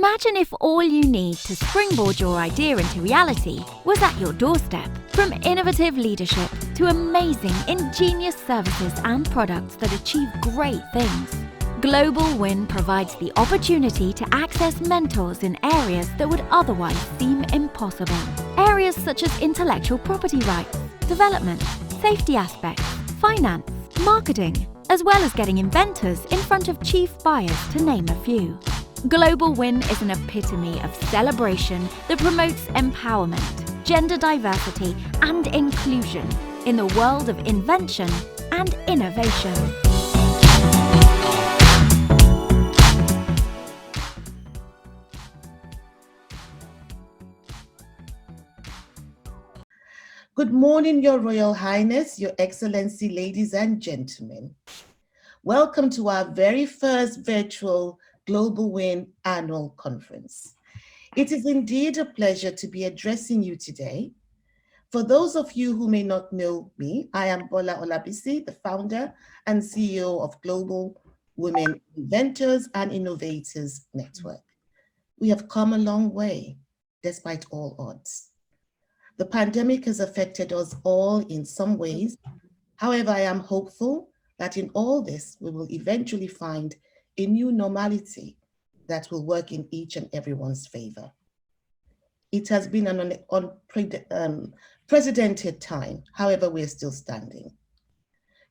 Imagine if all you need to springboard your idea into reality was at your doorstep. From innovative leadership to amazing, ingenious services and products that achieve great things, GlobalWIIN provides the opportunity to access mentors in areas that would otherwise seem impossible. Areas such as intellectual property rights, development, safety aspects, finance, marketing, as well as getting inventors in front of chief buyers, to name a few. GlobalWIIN is an epitome of celebration that promotes empowerment, gender diversity, and inclusion in the world of invention and innovation. Good morning, Your Royal Highness, Your Excellency, ladies and gentlemen. Welcome to our very first virtual GlobalWIIN annual conference. It is indeed a pleasure to be addressing you today. For those of you who may not know me, I am Bola Olabisi, the founder and CEO of Global Women Inventors and Innovators Network. We have come a long way, despite all odds. The pandemic has affected us all in some ways. However, I am hopeful that in all this, we will eventually find a new normality that will work in each and everyone's favor. It has been an unprecedented time. However, we're still standing.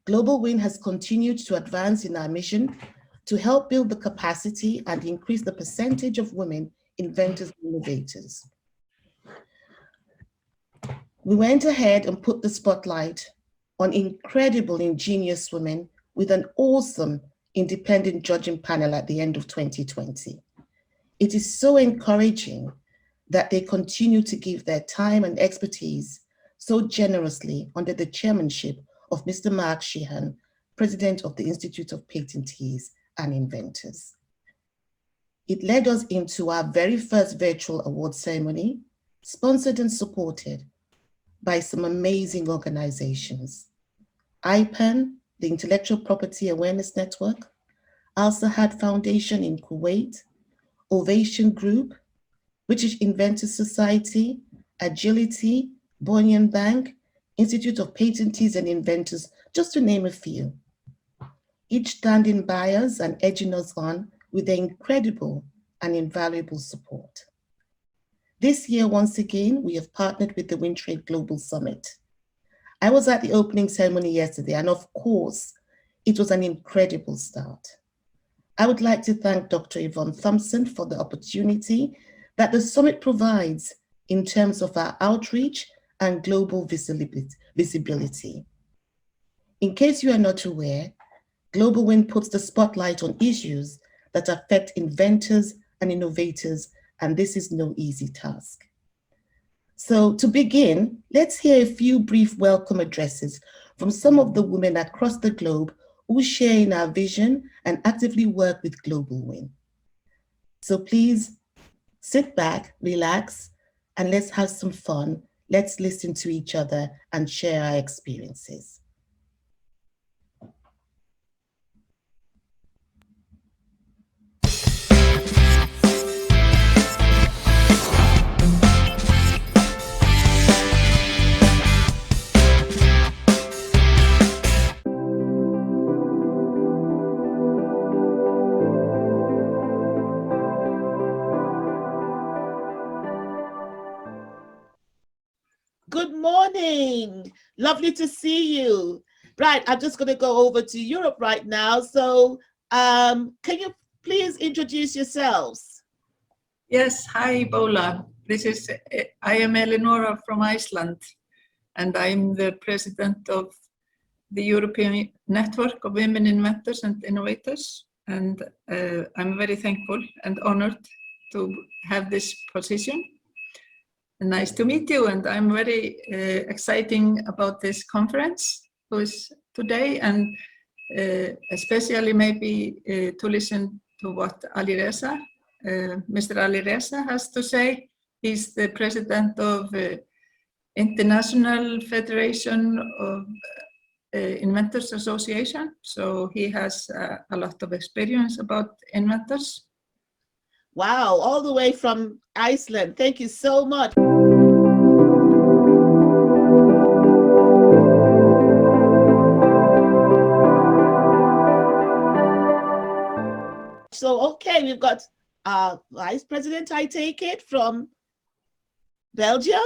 GlobalWIIN has continued to advance in our mission to help build the capacity and increase the percentage of women inventors and innovators. We went ahead and put the spotlight on incredible, ingenious women with an awesome independent judging panel at the end of 2020. It is so encouraging that they continue to give their time and expertise so generously under the chairmanship of Mr. Mark Sheehan, President of the Institute of Patentees and Inventors. It led us into our very first virtual award ceremony, sponsored and supported by some amazing organizations. IPAN, the Intellectual Property Awareness Network, Al Sahad Foundation in Kuwait, Ovation Group, British Inventors Society, Agility, Bunyan Bank, Institute of Patentees and Inventors, just to name a few. Each standing by us and edging us on with their incredible and invaluable support. This year, once again, we have partnered with the WINTrade Global Summit. I was at the opening ceremony yesterday, and of course, it was an incredible start. I would like to thank Dr. Yvonne Thompson for the opportunity that the summit provides in terms of our outreach and global visibility. In case you are not aware, GlobalWIIN puts the spotlight on issues that affect inventors and innovators, and this is no easy task. So to begin, let's hear a few brief welcome addresses from some of the women across the globe who share in our vision and actively work with GlobalWIIN. So please sit back, relax, and let's have some fun. Let's listen to each other and share our experiences. Good morning. Lovely to see you. Right, I'm just going to go over to Europe right now. So can you please introduce yourselves? Yes, hi, Bola. I am Eleonora from Iceland, and I'm the president of the European Network of Women Inventors and Innovators. And I'm very thankful and honored to have this position. Nice to meet you, and I'm very excited about this conference today, and especially maybe to listen to what Mr. Ali Reza has to say. He's the president of International Federation of Inventors Association, so he has a lot of experience about inventors. Wow, all the way from Iceland. Thank you so much. So, okay, we've got Vice President, I take it, from Belgium.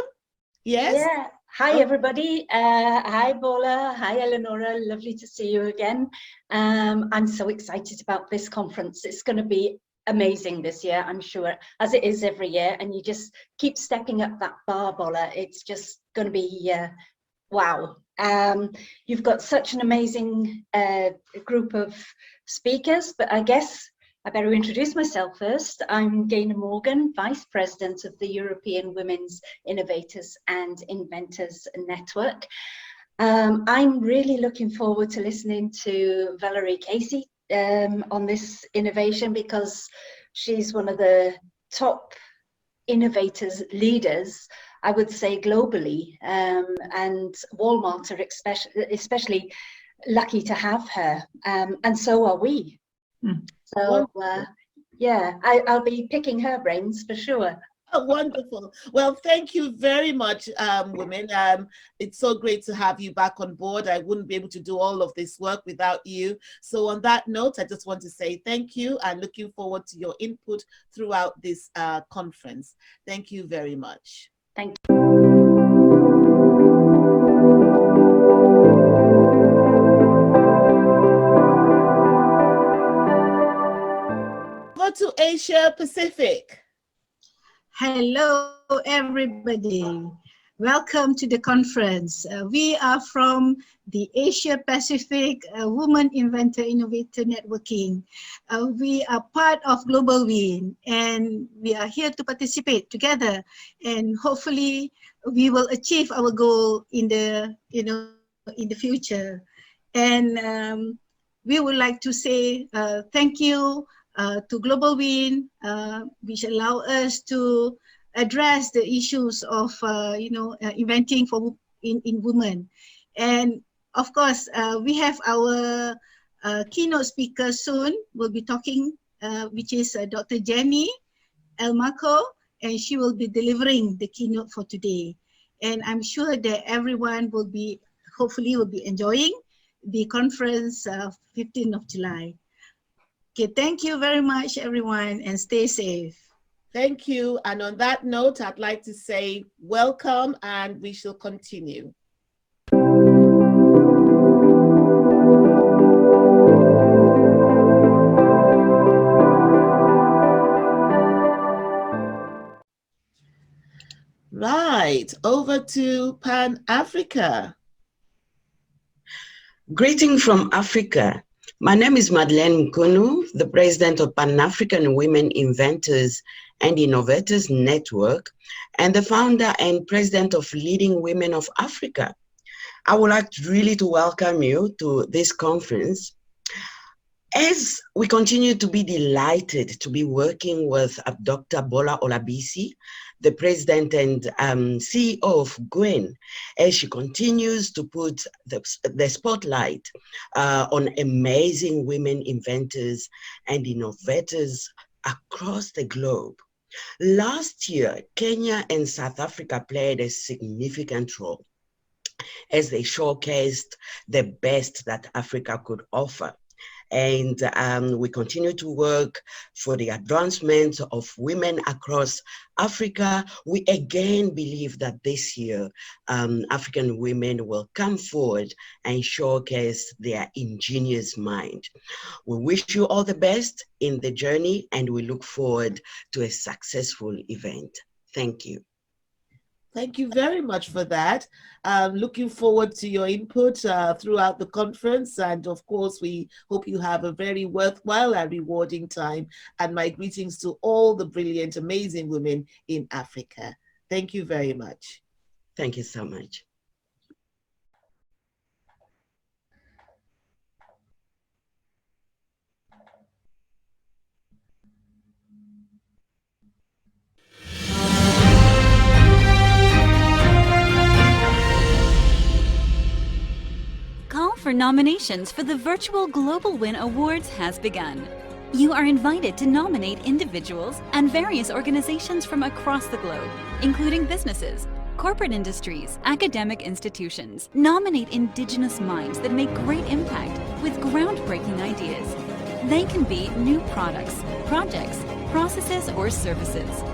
Yes? Yeah. Hi, everybody. Hi, Bola. Hi, Eleonora. Lovely to see you again. I'm so excited about this conference. It's going to be amazing this year, I'm sure, as it is every year. And you just keep stepping up that bar, Bola. It's just going to be wow. You've got such an amazing group of speakers, but I guess I better introduce myself first. I'm Gaynor Morgan, Vice President of the European Women's Innovators and Inventors Network. I'm really looking forward to listening to Valerie Casey on this innovation, because she's one of the top innovators, leaders, I would say, globally, and Walmart are especially lucky to have her, and so are we. So yeah, I'll be picking her brains for sure. Oh, wonderful. Well, thank you very much, women. It's so great to have you back on board. I wouldn't be able to do all of this work without you. So on that note, I just want to say thank you and looking forward to your input throughout this conference. Thank you very much. Thank you. Go to Asia Pacific. Hello, everybody. Welcome to the conference. We are from the Asia Pacific Women Inventor Innovator Networking. We are part of GlobalWIIN, and we are here to participate together. And hopefully, we will achieve our goal in the in the future. And we would like to say thank you to GlobalWIIN, which allow us to address the issues of inventing for in women. And of course, we have our keynote speaker soon. We'll be talking, which is Dr. Jenny Elmarco, and she will be delivering the keynote for today. And I'm sure that everyone will be, hopefully, will be enjoying the conference 15th of July. Okay, thank you very much, everyone, and stay safe. Thank you. And on that note, I'd like to say welcome, and we shall continue. Right, over to Pan-Africa. Greeting from Africa. My name is Madeleine Nkunu, the president of Pan-African Women Inventors and Innovators Network, and the founder and president of Leading Women of Africa. I would like really to welcome you to this conference. As we continue to be delighted to be working with Dr. Bola Olabisi, the president and CEO of GlobalWIIN, as she continues to put the spotlight on amazing women inventors and innovators across the globe. Last year, Kenya and South Africa played a significant role as they showcased the best that Africa could offer. And we continue to work for the advancement of women across Africa. We again believe that this year, African women will come forward and showcase their ingenious mind. We wish you all the best in the journey, and we look forward to a successful event. Thank you. Thank you very much for that. Looking forward to your input throughout the conference. And of course, we hope you have a very worthwhile and rewarding time. And my greetings to all the brilliant, amazing women in Africa. Thank you very much. Thank you so much. Call for nominations for the virtual GlobalWIIN Awards has begun. You are invited to nominate individuals and various organizations from across the globe, including businesses, corporate industries, academic institutions. Nominate Indigenous minds that make great impact with groundbreaking ideas. They can be new products, projects, processes, or services.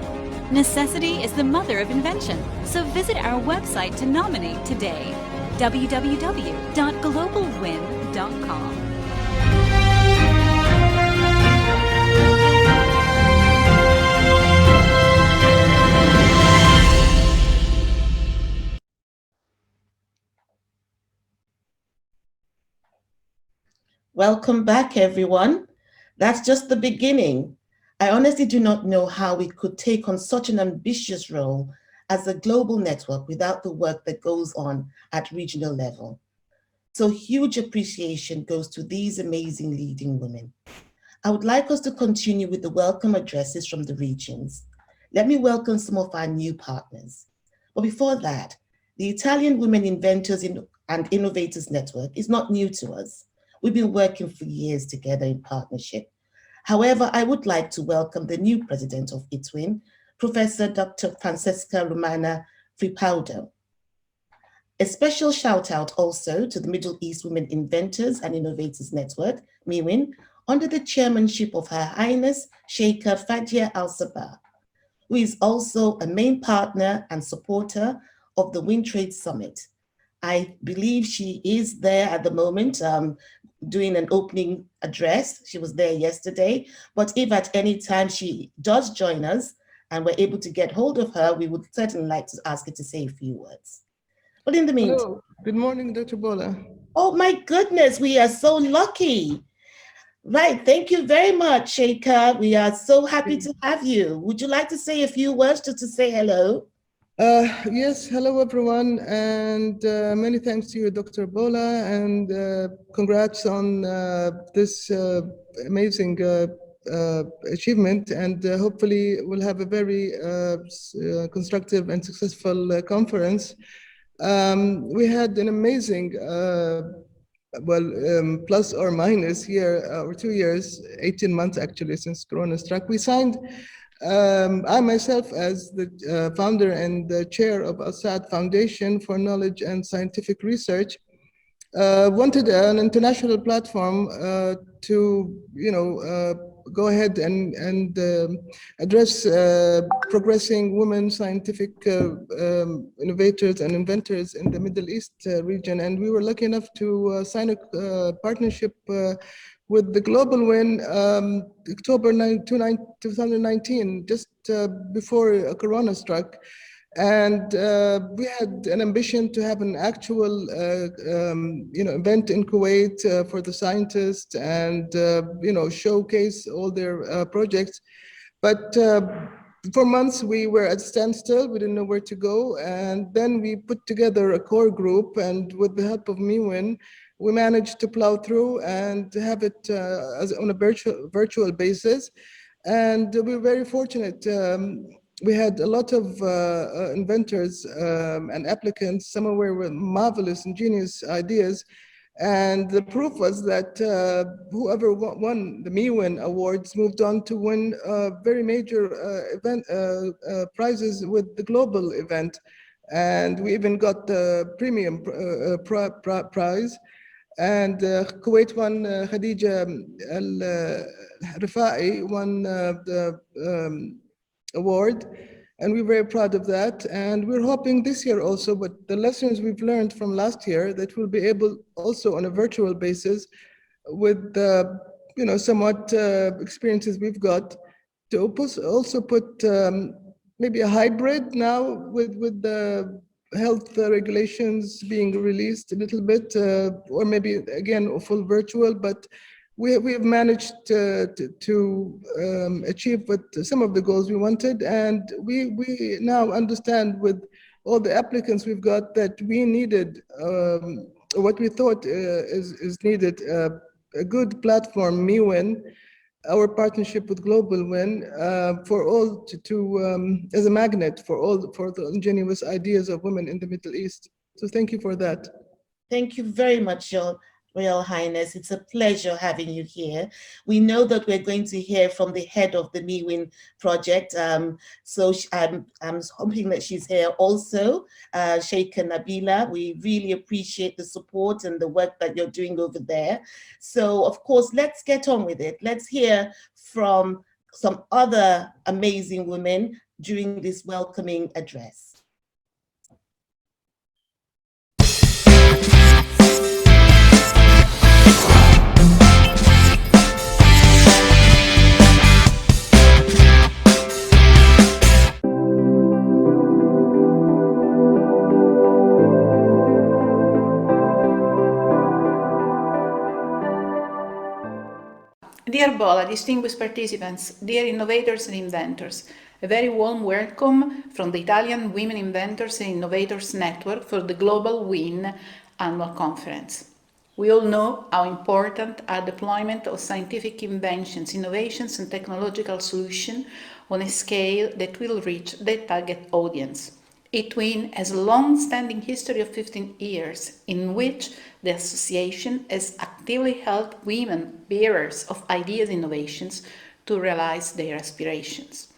Necessity is the mother of invention, so visit our website to nominate today. www.globalwin.com. Welcome back, everyone. That's just the beginning. I honestly do not know how we could take on such an ambitious role as a global network without the work that goes on at regional level. So huge appreciation goes to these amazing leading women. I would like us to continue with the welcome addresses from the regions. Let me welcome some of our new partners. But before that, the Italian Women Inventors and Innovators Network is not new to us. We've been working for years together in partnership. However, I would like to welcome the new president of ITWIN, Professor Dr. Francesca Romana Fripaudo. A special shout out also to the Middle East Women Inventors and Innovators Network, MIWIN, under the chairmanship of Her Highness Sheikha Fadia Al Sabah, who is also a main partner and supporter of the WIIN Trade Summit. I believe she is there at the moment doing an opening address. She was there yesterday, but if at any time she does join us and we're able to get hold of her, we would certainly like to ask her to say a few words. But in the meantime— Hello, good morning, Dr. Bola. Oh my goodness, we are so lucky. Right, thank you very much, Sheikha. We are so happy to have you. Would you like to say a few words just to say hello? Yes, hello everyone, and many thanks to you, Dr. Bola, and congrats on this amazing achievement, and hopefully we'll have a very constructive and successful conference. We had an amazing, plus or minus year or 2 years, 18 months actually since Corona struck. We signed, I myself as the founder and the chair of Assad Foundation for Knowledge and Scientific Research, wanted an international platform to, go ahead and address progressing women scientific innovators and inventors in the Middle East region. And we were lucky enough to sign a partnership with the GlobalWIIN October 2019, just before Corona struck. And we had an ambition to have an actual, event in Kuwait for the scientists and, showcase all their projects. But for months we were at standstill. We didn't know where to go. And then we put together a core group, and with the help of MIWIN, we managed to plow through and have it on a virtual basis. And we were very fortunate. We had a lot of inventors and applicants. Some were with marvelous, ingenious ideas. And the proof was that whoever won the MIWIN Awards moved on to win very major event prizes with the global event. And we even got the premium prize. And Kuwait won, Khadija Al-Rifai won the award, and we're very proud of that. And we're hoping this year also, but the lessons we've learned from last year, that we'll be able also on a virtual basis with somewhat experiences we've got to also put maybe a hybrid now with the health regulations being released a little bit, or maybe again a full virtual, but we have managed to achieve some of the goals we wanted. And we now understand with all the applicants we've got that we needed what we thought is needed, a good platform, MIWIN, our partnership with GlobalWIIN, for all to as a magnet for the ingenious ideas of women in the Middle East. So thank you for that. Thank you very much, John. Royal Highness, it's a pleasure having you here. We know that we're going to hear from the head of the GlobalWIIN project. So I'm hoping that she's here also, Sheikha Nabila. We really appreciate the support and the work that you're doing over there. So of course, let's get on with it. Let's hear from some other amazing women during this welcoming address. Dear Bola, distinguished participants, dear innovators and inventors, a very warm welcome from the Italian Women Inventors and Innovators Network for the GlobalWIIN annual conference. We all know how important are deployment of scientific inventions, innovations and technological solutions on a scale that will reach the target audience. GlobalWIIN has a long-standing history of 15 years in which the association has actively helped women bearers of ideas and innovations to realize their aspirations.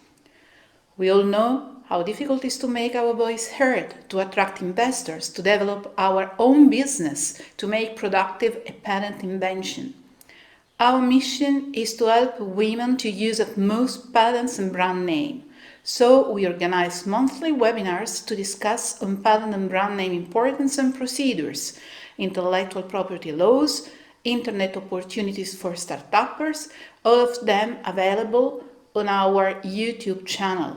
We all know how difficult it is to make our voice heard, to attract investors, to develop our own business, to make productive a patent invention. Our mission is to help women to use at most patents and brand name. So we organize monthly webinars to discuss on patent and brand name importance and procedures, intellectual property laws, internet opportunities for startuppers, all of them available on our YouTube channel.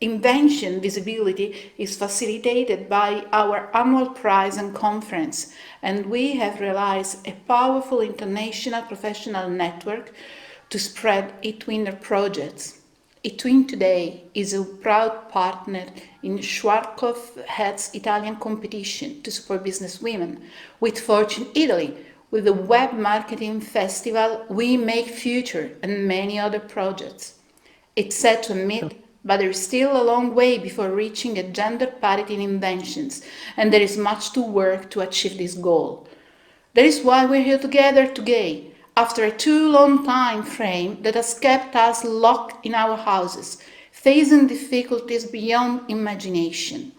Invention visibility is facilitated by our annual prize and conference, and we have realized a powerful international professional network to spread eTwinner projects. eTwin today is a proud partner in Schwarzkopf-Head's Italian competition to support business women, with Fortune Italy, with the web marketing festival We Make Future, and many other projects. It's sad to admit, but there is still a long way before reaching a gender parity in inventions, and there is much to work to achieve this goal. That is why we're here together today, after a too long time frame that has kept us locked in our houses, facing difficulties beyond imagination.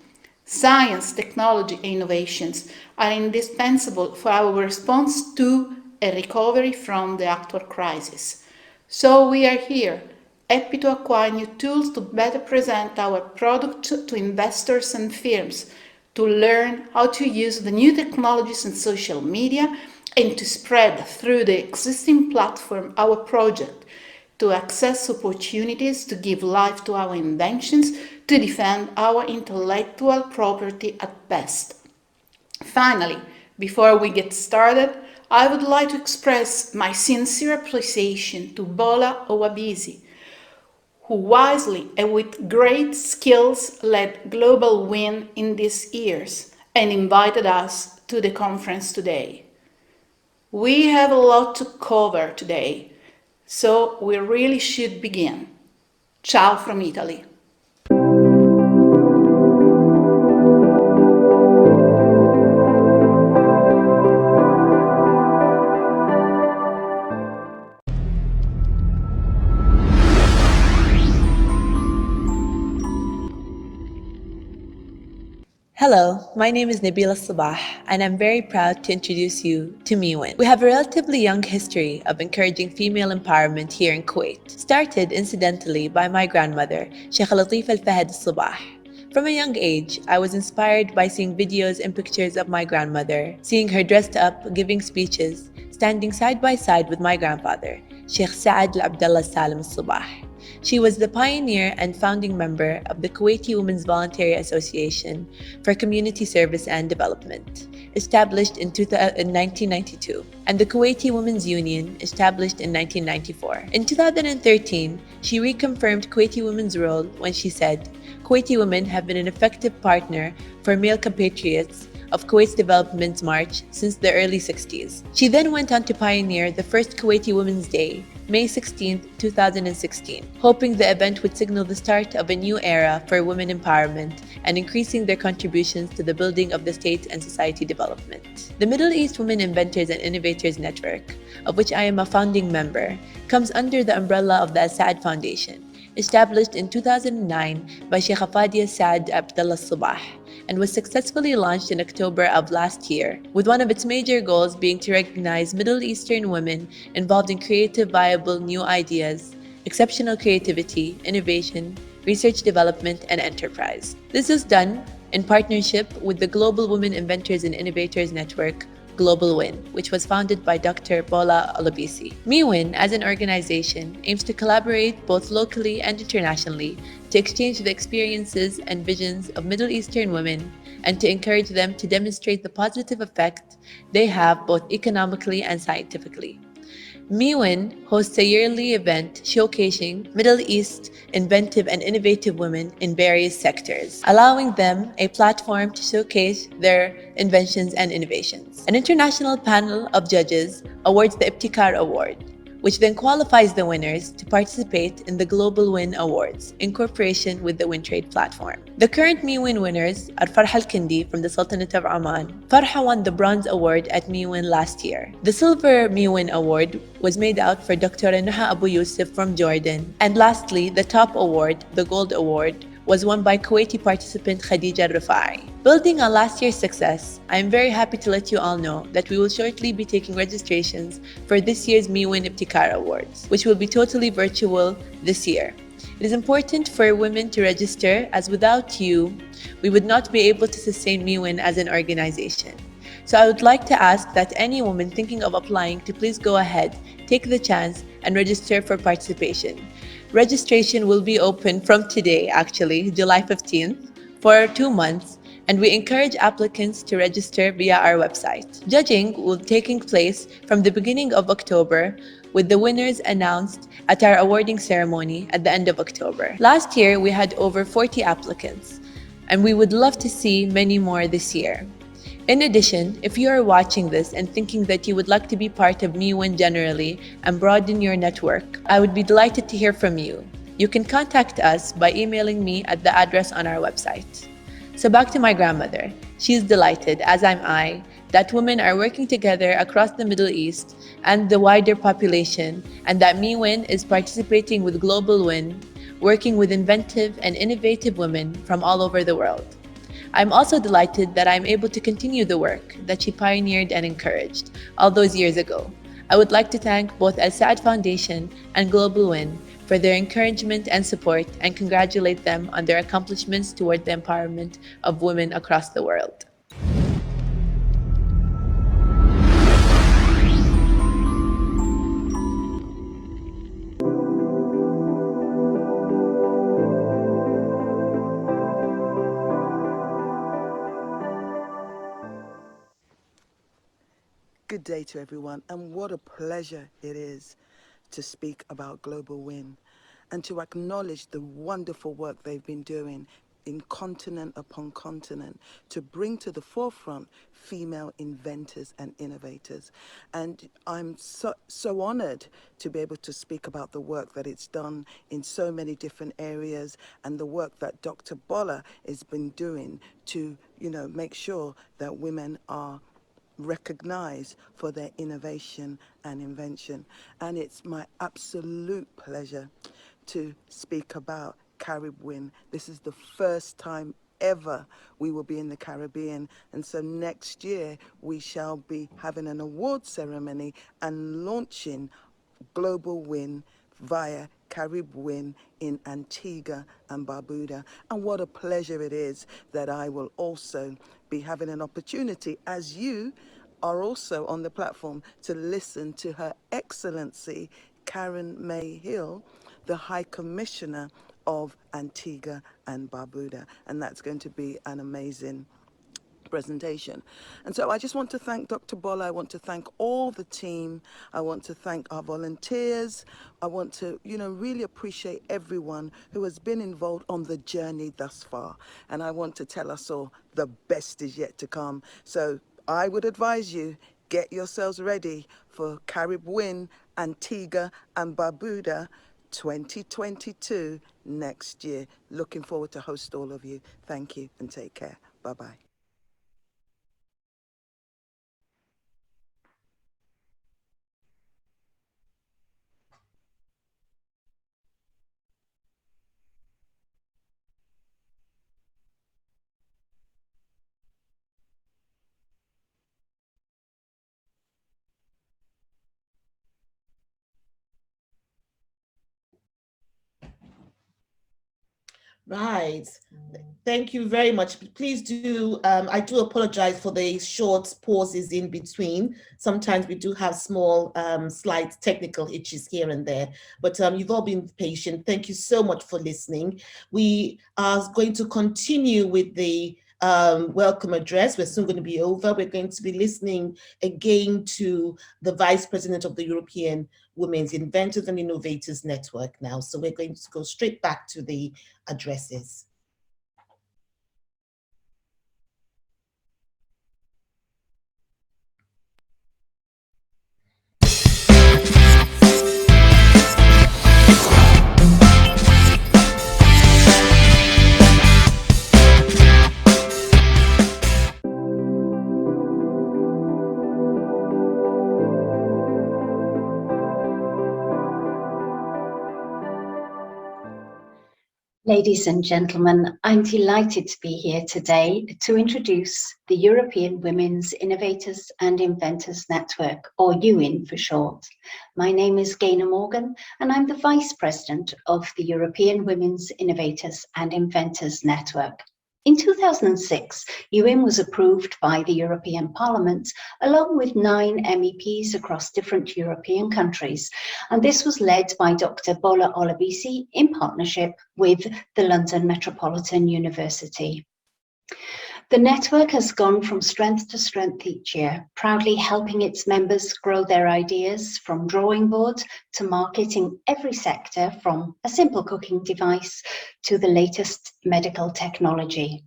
Science, technology, and innovations are indispensable for our response to a recovery from the actual crisis. So we are here, happy to acquire new tools to better present our product to investors and firms, to learn how to use the new technologies and social media, and to spread through the existing platform our project, to access opportunities to give life to our inventions, to defend our intellectual property at best. Finally, before we get started, I would like to express my sincere appreciation to Bola Owabisi, who wisely and with great skills led GlobalWIIN in these years and invited us to the conference today. We have a lot to cover today, so we really should begin. Ciao from Italy. Hello, my name is Nabila Sabah, and I'm very proud to introduce you to GlobalWIIN. We have a relatively young history of encouraging female empowerment here in Kuwait, started incidentally by my grandmother, Sheikh Latif Al-Fahad Sabah. From a young age, I was inspired by seeing videos and pictures of my grandmother, seeing her dressed up, giving speeches, standing side by side with my grandfather, Sheikh Saad Al-Abdullah Salim Sabah. She was the pioneer and founding member of the Kuwaiti Women's Voluntary Association for Community Service and Development, established in 1992, and the Kuwaiti Women's Union, established in 1994. In 2013, she reconfirmed Kuwaiti women's role when she said, "Kuwaiti women have been an effective partner for male compatriots of Kuwait's development march since the early 60s. She then went on to pioneer the first Kuwaiti Women's Day, May 16, 2016, hoping the event would signal the start of a new era for women empowerment and increasing their contributions to the building of the state and society development. The Middle East Women Inventors and Innovators Network, of which I am a founding member, comes under the umbrella of the Al-Saad Foundation, established in 2009 by Sheikh Fadia Saad Abdullah Sabah, and was successfully launched in October of last year, with one of its major goals being to recognize Middle Eastern women involved in creative, viable new ideas, exceptional creativity, innovation, research development, and enterprise. This was done in partnership with the Global Women Inventors and Innovators Network, GlobalWIIN, which was founded by Dr. Paula Olabisi. MiWIN, as an organization, aims to collaborate both locally and internationally to exchange the experiences and visions of Middle Eastern women and to encourage them to demonstrate the positive effect they have both economically and scientifically. MiWIN hosts a yearly event showcasing Middle East inventive and innovative women in various sectors, allowing them a platform to showcase their inventions and innovations. An international panel of judges awards the Ibtikar Award, which then qualifies the winners to participate in the GlobalWIIN Awards in cooperation with the WinTrade platform. The current MiWIN winners are Farha Al-Kindi from the Sultanate of Oman. Farha won the Bronze Award at MiWIN last year. The Silver MiWIN Award was made out for Dr. Nuha Abu Yusuf from Jordan. And lastly, the top award, the Gold Award, was won by Kuwaiti participant Khadija Rafai. Building on last year's success, I am very happy to let you all know that we will shortly be taking registrations for this year's MiWIN Ibtikar Awards, which will be totally virtual this year. It is important for women to register, as without you, we would not be able to sustain MiWIN as an organization. So I would like to ask that any woman thinking of applying to please go ahead, take the chance, and register for participation. Registration will be open from today, actually, July 15th, for 2 months, and we encourage applicants to register via our website. Judging will be taking place from the beginning of October, with the winners announced at our awarding ceremony at the end of October. Last year, we had over 40 applicants, and we would love to see many more this year. In addition, if you are watching this and thinking that you would like to be part of MiWIN generally and broaden your network, I would be delighted to hear from you. You can contact us by emailing me at the address on our website. So back to my grandmother. She is delighted, as am I, that women are working together across the Middle East and the wider population, and that MiWIN is participating with GlobalWIIN, working with inventive and innovative women from all over the world. I'm also delighted that I'm able to continue the work that she pioneered and encouraged all those years ago. I would like to thank both Al-Saad Foundation and GlobalWIIN for their encouragement and support and congratulate them on their accomplishments toward the empowerment of women across the world. Good day to everyone, and what a pleasure it is to speak about GlobalWIIN and to acknowledge the wonderful work they've been doing in continent upon continent to bring to the forefront female inventors and innovators. And I'm so honored to be able to speak about the work that it's done in so many different areas and the work that Dr. Bola has been doing to, make sure that women are recognized for their innovation and invention. And it's my absolute pleasure to speak about GlobalWIIN. This is the first time ever we will be in the Caribbean, and so next year we shall be having an award ceremony and launching GlobalWIIN via GlobalWIIN in Antigua and Barbuda. And what a pleasure it is that I will also be having an opportunity, as you are also on the platform, to listen to Her Excellency Karen May Hill, the High Commissioner of Antigua and Barbuda. And that's going to be an amazing presentation. And so I just want to thank Dr. Bola. I want to thank all the team. I want to thank our volunteers. I want to, really appreciate everyone who has been involved on the journey thus far. And I want to tell us all the best is yet to come. So I would advise you, get yourselves ready for GlobalWIIN, Antigua and Barbuda 2022 next year. Looking forward to host all of you. Thank you and take care. Bye-bye. Right. Thank you very much. Please do, I do apologize for the short pauses in between. Sometimes we do have small, slight technical hitches here and there, but you've all been patient. Thank you so much for listening. We are going to continue with the welcome address. We're soon going to be over. We're going to be listening again to the Vice President of the European Women's Inventors and Innovators Network now. So we're going to go straight back to the addresses. Ladies and gentlemen, I'm delighted to be here today to introduce the European Women's Innovators and Inventors Network, or GlobalWIIN for short. My name is Gaynor Morgan, and I'm the Vice President of the European Women's Innovators and Inventors Network. In 2006, GlobalWIIN was approved by the European Parliament, along with 9 MEPs across different European countries, and this was led by Dr. Bola Olabisi in partnership with the London Metropolitan University. The network has gone from strength to strength each year, proudly helping its members grow their ideas from drawing board to market in every sector, from a simple cooking device to the latest medical technology.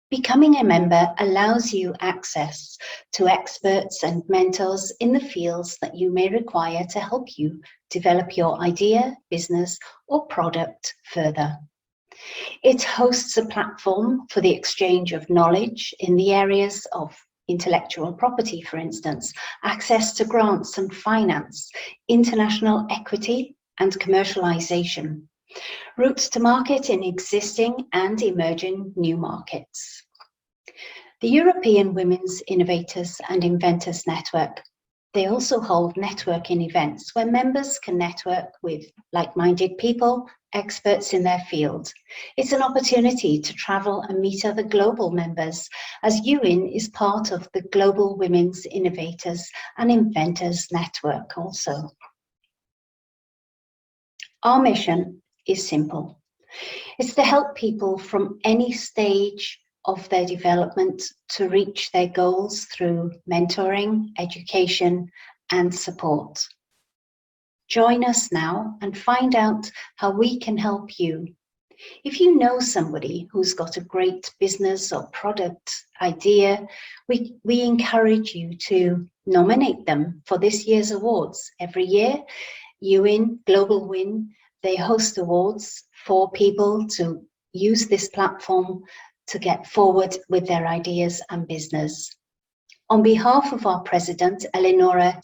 Becoming a member allows you access to experts and mentors in the fields that you may require to help you develop your idea, business, or product further. It hosts a platform for the exchange of knowledge in the areas of intellectual property, for instance, access to grants and finance, international equity and commercialization, routes to market in existing and emerging new markets. The European Women's Innovators and Inventors Network. They also hold networking events where members can network with like-minded people, experts in their field. It's an opportunity to travel and meet other global members, as GlobalWIIN is part of the Global Women's Innovators and Inventors Network also. Our mission is simple. It's to help people from any stage of their development to reach their goals through mentoring, education, and support. Join us now and find out how we can help you. If you know somebody who's got a great business or product idea, we encourage you to nominate them for this year's awards. Every year, GlobalWIIN, they host awards for people to use this platform to get forward with their ideas and business. On behalf of our president, Eleonora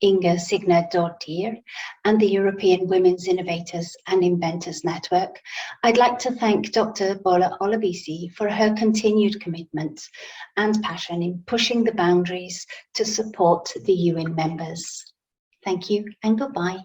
Inga Signer-Dortier, and the European Women's Innovators and Inventors Network, I'd like to thank Dr. Bola Olabisi for her continued commitment and passion in pushing the boundaries to support the GlobalWIIN members. Thank you and goodbye.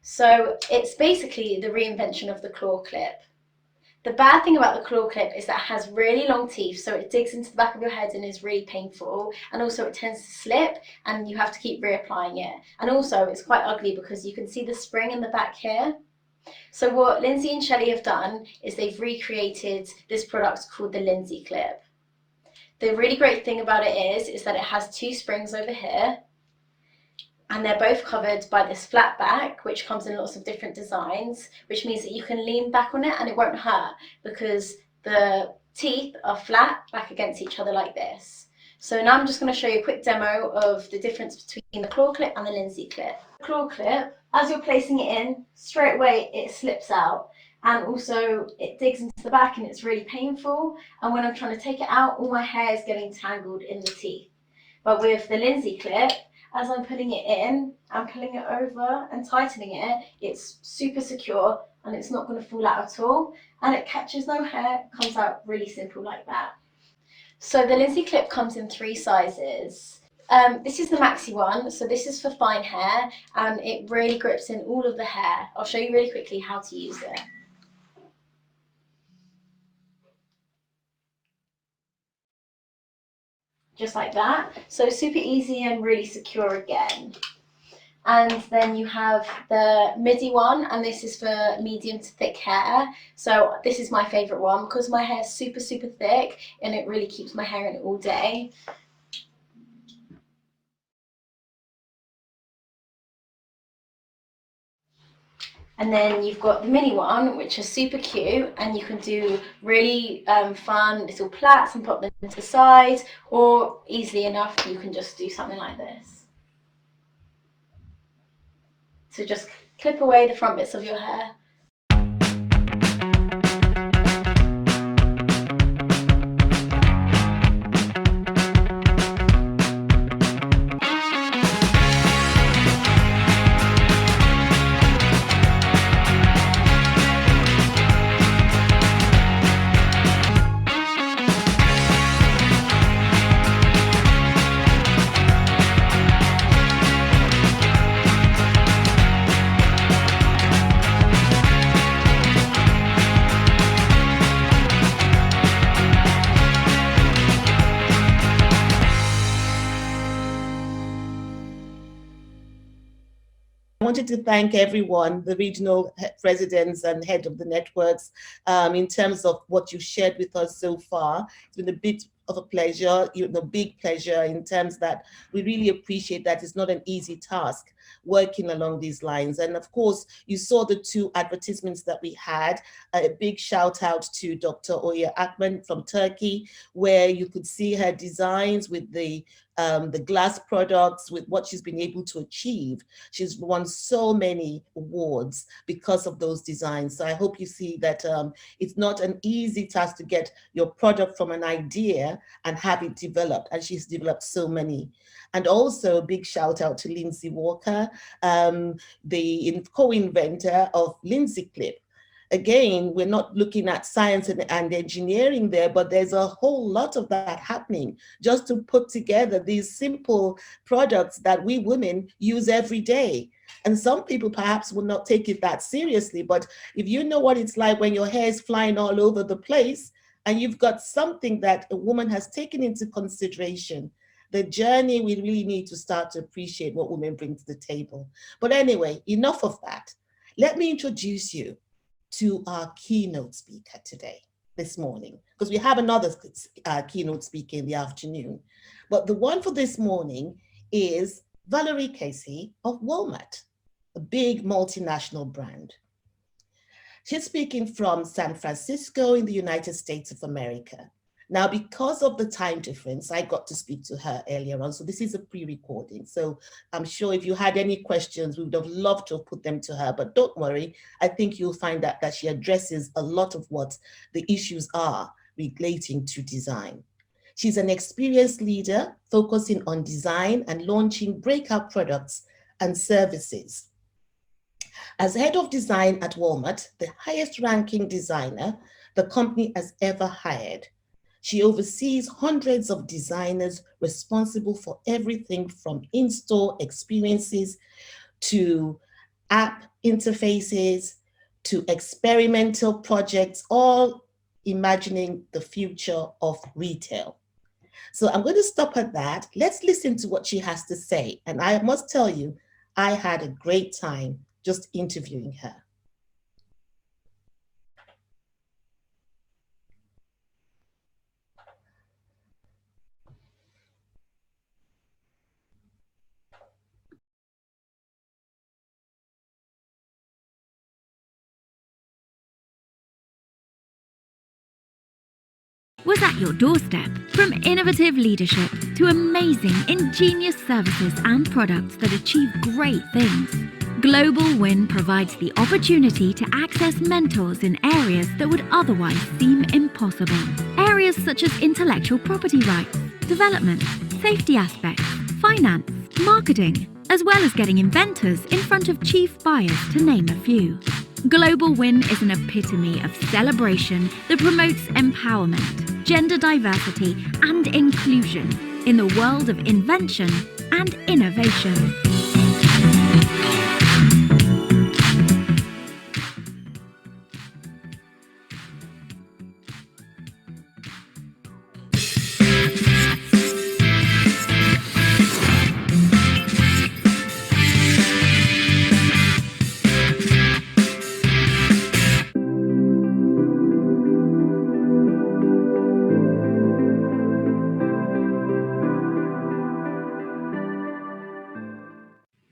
So it's basically the reinvention of the claw clip. The bad thing about the claw clip is that it has really long teeth, so it digs into the back of your head and is really painful, and also it tends to slip and you have to keep reapplying it. And also it's quite ugly because you can see the spring in the back here. So what Lindsay and Shelley have done is they've recreated this product called the Lindsay clip. The really great thing about it is that it has two springs over here, and they're both covered by this flat back, which comes in lots of different designs, which means that you can lean back on it and it won't hurt because the teeth are flat back against each other like this. So now I'm just going to show you a quick demo of the difference between the claw clip and the Lindsay clip. The claw clip, as you're placing it in, straight away it slips out, and also it digs into the back and it's really painful, and when I'm trying to take it out, all my hair is getting tangled in the teeth. But with the Lindsay clip, as I'm putting it in, I'm pulling it over and tightening it, it's super secure and it's not going to fall out at all, and it catches no hair, comes out really simple like that. So the Lindsay clip comes in 3 sizes. This is the maxi one, so this is for fine hair and it really grips in all of the hair. I'll show you really quickly how to use it. Just like that. So super easy and really secure again. And then you have the midi one, and this is for medium to thick hair. So this is my favorite one because my hair is super, super thick and it really keeps my hair in all day. And then you've got the mini one, which is super cute, and you can do really fun little plaits and pop them to the side, or easily enough, you can just do something like this. So just clip away the front bits of your hair. I wanted to thank everyone, the regional presidents and head of the networks, in terms of what you shared with us so far. It's been a bit of a pleasure, a big pleasure, in terms that we really appreciate that it's not an easy task working along these lines. And of course, you saw the 2 advertisements that we had. A big shout out to Dr. Oya Akman from Turkey, where you could see her designs with the glass products, with what she's been able to achieve. She's won so many awards because of those designs. So I hope you see that it's not an easy task to get your product from an idea and have it developed, and she's developed so many. And also a big shout out to Lindsay Walker, the co-inventor of Lindsay Clip. Again, we're not looking at science and engineering there, but there's a whole lot of that happening just to put together these simple products that we women use every day. And some people perhaps will not take it that seriously, but if you know what it's like when your hair is flying all over the place and you've got something that a woman has taken into consideration, the journey, we really need to start to appreciate what women bring to the table. But anyway, enough of that. Let me introduce you to our keynote speaker today, this morning, because we have another keynote speaker in the afternoon. But the one for this morning is Valerie Casey of Walmart, a big multinational brand. She's speaking from San Francisco in the United States of America. Now, because of the time difference, I got to speak to her earlier on, so this is a pre-recording. So I'm sure if you had any questions, we would have loved to have put them to her, but don't worry. I think you'll find that she addresses a lot of what the issues are relating to design. She's an experienced leader focusing on design and launching breakout products and services. As head of design at Walmart, the highest ranking designer the company has ever hired, she oversees hundreds of designers responsible for everything from in-store experiences to app interfaces to experimental projects, all imagining the future of retail. So I'm going to stop at that. Let's listen to what she has to say. And I must tell you, I had a great time just interviewing her. Was at your doorstep. From innovative leadership to amazing, ingenious services and products that achieve great things, GlobalWIIN provides the opportunity to access mentors in areas that would otherwise seem impossible. Areas such as intellectual property rights, development, safety aspects, finance, marketing, as well as getting inventors in front of chief buyers, to name a few. GlobalWIIN is an epitome of celebration that promotes empowerment, gender diversity, and inclusion in the world of invention and innovation.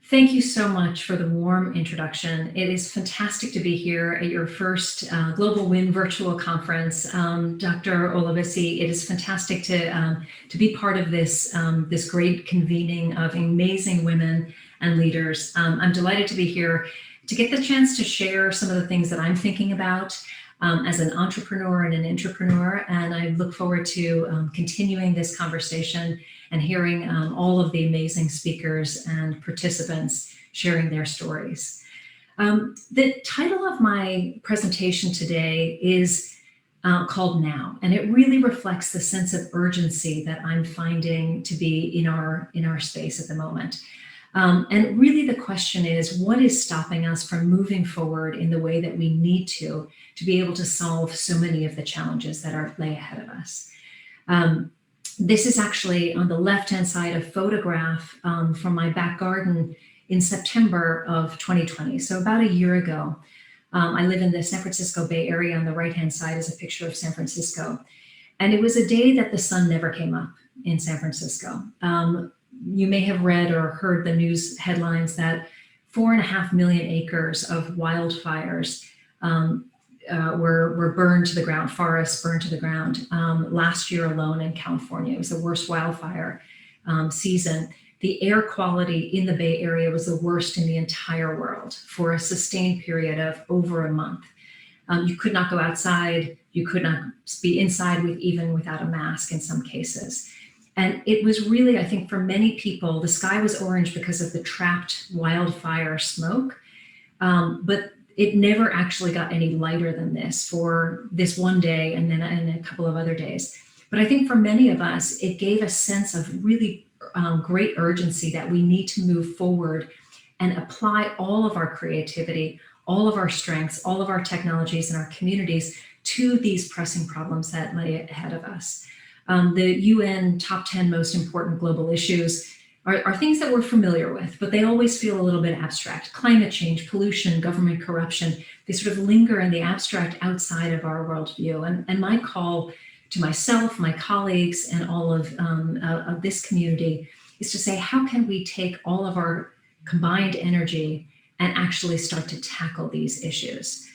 Thank you so much for the warm introduction. It is fantastic to be here at your first GlobalWIIN virtual conference. Dr. Olabisi, it is fantastic to be part of this, this great convening of amazing women and leaders. I'm delighted to be here to get the chance to share some of the things that I'm thinking about as an entrepreneur and an intrapreneur, and I look forward to continuing this conversation and hearing all of the amazing speakers and participants sharing their stories. The title of my presentation today is called Now, and it really reflects the sense of urgency that I'm finding to be in our space at the moment. And really the question is, what is stopping us from moving forward in the way that we need to be able to solve so many of the challenges that lay ahead of us? This is actually on the left-hand side a photograph from my back garden in September of 2020, so about a year ago. I live in the San Francisco Bay Area. On the right-hand side is a picture of San Francisco. And it was a day that the sun never came up in San Francisco. You may have read or heard the news headlines that 4.5 million acres of wildfires were burned to the ground, forests burned to the ground last year alone in California. It was the worst wildfire season. The air quality in the Bay Area was the worst in the entire world for a sustained period of over a month. You could not go outside. You could not be inside even without a mask in some cases. And it was really, I think for many people, the sky was orange because of the trapped wildfire smoke, but it never actually got any lighter than this for this one day and then a couple of other days. But I think for many of us, it gave a sense of really great urgency that we need to move forward and apply all of our creativity, all of our strengths, all of our technologies and our communities to these pressing problems that lay ahead of us. The UN top 10 most important global issues are things that we're familiar with, but they always feel a little bit abstract. Climate change, pollution, government corruption, they sort of linger in the abstract outside of our worldview. And my call to myself, my colleagues, and all of this community is to say, how can we take all of our combined energy and actually start to tackle these issues?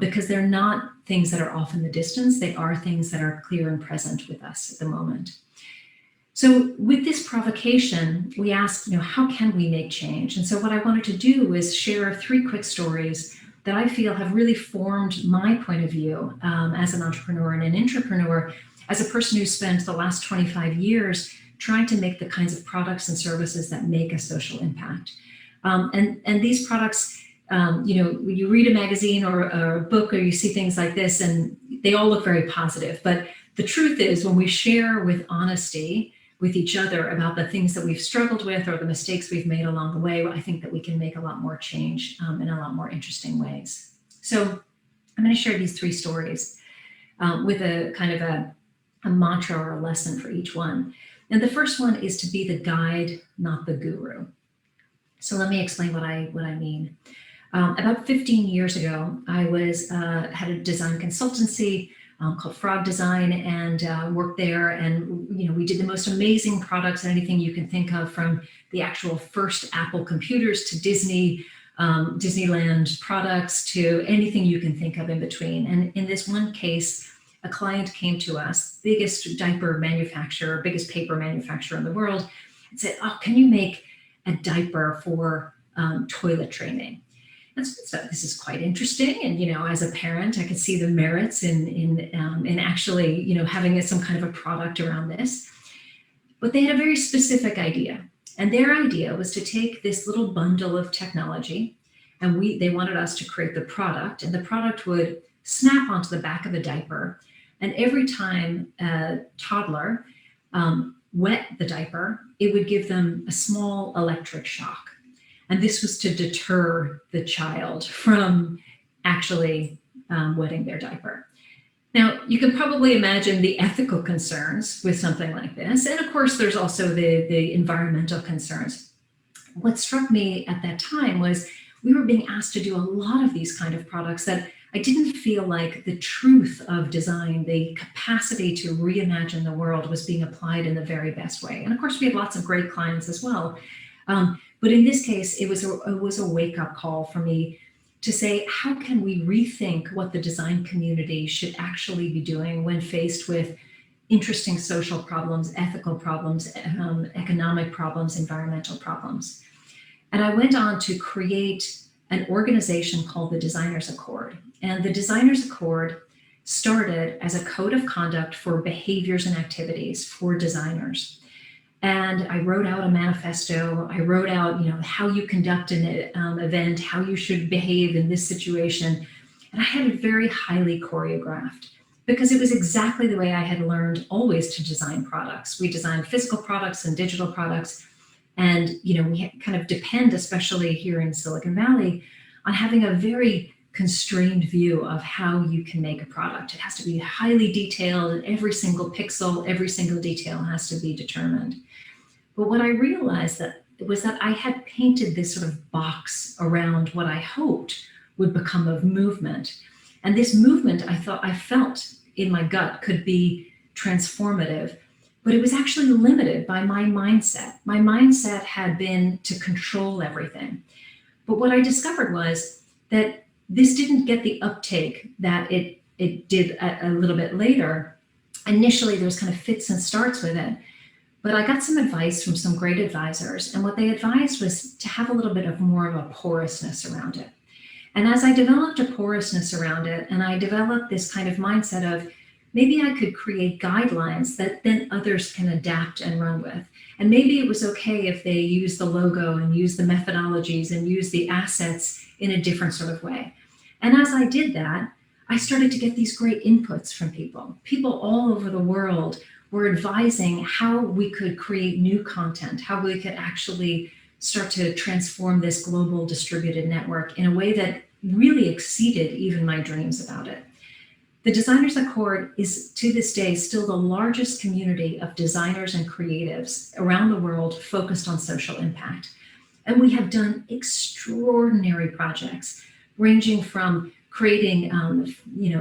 Because they're not things that are off in the distance, they are things that are clear and present with us at the moment. So with this provocation, we asked, how can we make change? And so what I wanted to do is share 3 quick stories that I feel have really formed my point of view as an entrepreneur and an intrapreneur, as a person who spent the last 25 years trying to make the kinds of products and services that make a social impact. And these products, you read a magazine or a book or you see things like this and they all look very positive. But the truth is when we share with honesty, with each other about the things that we've struggled with or the mistakes we've made along the way, I think that we can make a lot more change in a lot more interesting ways. So I'm going to share these 3 stories with a kind of a mantra or a lesson for each one. And the first one is to be the guide, not the guru. So let me explain what I mean. About 15 years ago, I had a design consultancy called Frog Design, and worked there. And we did the most amazing products, anything you can think of, from the actual first Apple computers to Disneyland products to anything you can think of in between. And in this one case, a client came to us, biggest diaper manufacturer, biggest paper manufacturer in the world, and said, "Oh, can you make a diaper for toilet training?" And so this is quite interesting. And, as a parent, I could see the merits in actually, having some kind of a product around this. But they had a very specific idea. And their idea was to take this little bundle of technology, and they wanted us to create the product, and the product would snap onto the back of a diaper. And every time a toddler wet the diaper, it would give them a small electric shock. And this was to deter the child from actually wetting their diaper. Now, you can probably imagine the ethical concerns with something like this. And of course, there's also the environmental concerns. What struck me at that time was we were being asked to do a lot of these kind of products that I didn't feel like the truth of design, the capacity to reimagine the world, was being applied in the very best way. And of course, we had lots of great clients as well. But in this case, it was a wake-up call for me to say, how can we rethink what the design community should actually be doing when faced with interesting social problems, ethical problems, economic problems, environmental problems? And I went on to create an organization called the Designers Accord. And the Designers Accord started as a code of conduct for behaviors and activities for designers. And I wrote out a manifesto. I wrote out, how you conduct an event, how you should behave in this situation. And I had it very highly choreographed because it was exactly the way I had learned always to design products. We design physical products and digital products. And, we kind of depend, especially here in Silicon Valley, on having a very constrained view of how you can make a product. It has to be highly detailed, and every single pixel, every single detail has to be determined. But what I realized was that I had painted this sort of box around what I hoped would become a movement. And this movement, I felt in my gut, could be transformative, but it was actually limited by my mindset. My mindset had been to control everything. But what I discovered was that this didn't get the uptake that it did a little bit later. Initially, there was kind of fits and starts with it. But I got some advice from some great advisors, and what they advised was to have a little bit of more of a porousness around it. And as I developed a porousness around it, and I developed this kind of mindset of maybe I could create guidelines that then others can adapt and run with. And maybe it was okay if they use the logo and use the methodologies and use the assets in a different sort of way. And as I did that, I started to get these great inputs from people. People all over the world were advising how we could create new content, how we could actually start to transform this global distributed network in a way that really exceeded even my dreams about it. The Designers Accord is, to this day, still the largest community of designers and creatives around the world focused on social impact. And we have done extraordinary projects, ranging from creating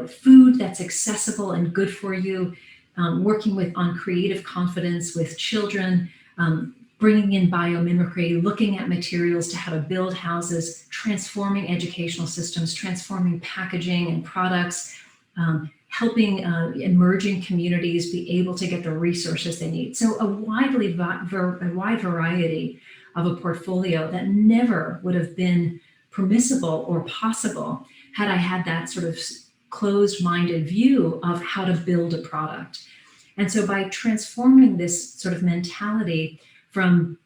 food that's accessible and good for you, working on creative confidence with children, bringing in biomimicry, looking at materials to how to build houses, transforming educational systems, transforming packaging and products, helping emerging communities be able to get the resources they need. So a wide variety of a portfolio that never would have been permissible or possible had I had that sort of closed-minded view of how to build a product. And so by transforming this sort of mentality from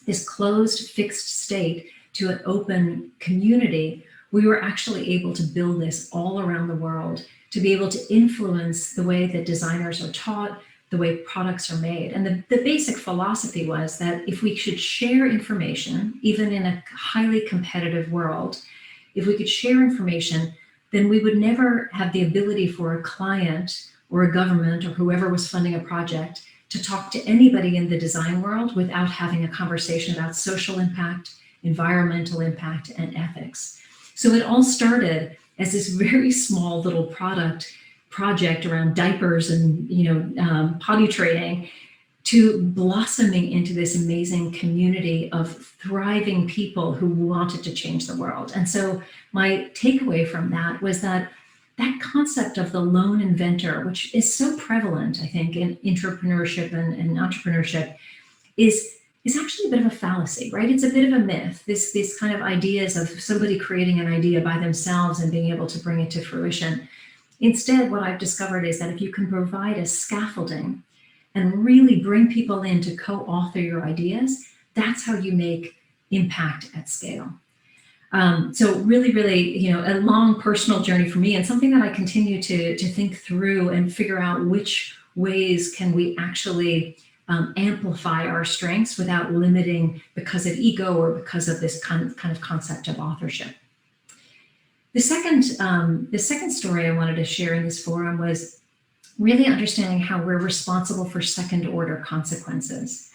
this closed, fixed state to an open community, we were actually able to build this all around the world, to be able to influence the way that designers are taught, the way products are made. And the basic philosophy was that if we should share information, even in a highly competitive world, if we could share information, then we would never have the ability for a client or a government or whoever was funding a project to talk to anybody in the design world without having a conversation about social impact, environmental impact, and ethics. So it all started as this very small little project around diapers and potty training, to blossoming into this amazing community of thriving people who wanted to change the world. And so my takeaway from that was that concept of the lone inventor, which is so prevalent, I think, in entrepreneurship and entrepreneurship, is actually a bit of a fallacy, right? It's a bit of a myth. These kind of ideas of somebody creating an idea by themselves and being able to bring it to fruition. Instead, what I've discovered is that if you can provide a scaffolding and really bring people in to co-author your ideas, that's how you make impact at scale. So really, really, a long personal journey for me, and something that I continue to think through and figure out which ways can we actually amplify our strengths without limiting because of ego or because of this kind of concept of authorship. The second story I wanted to share in this forum was really understanding how we're responsible for second order consequences.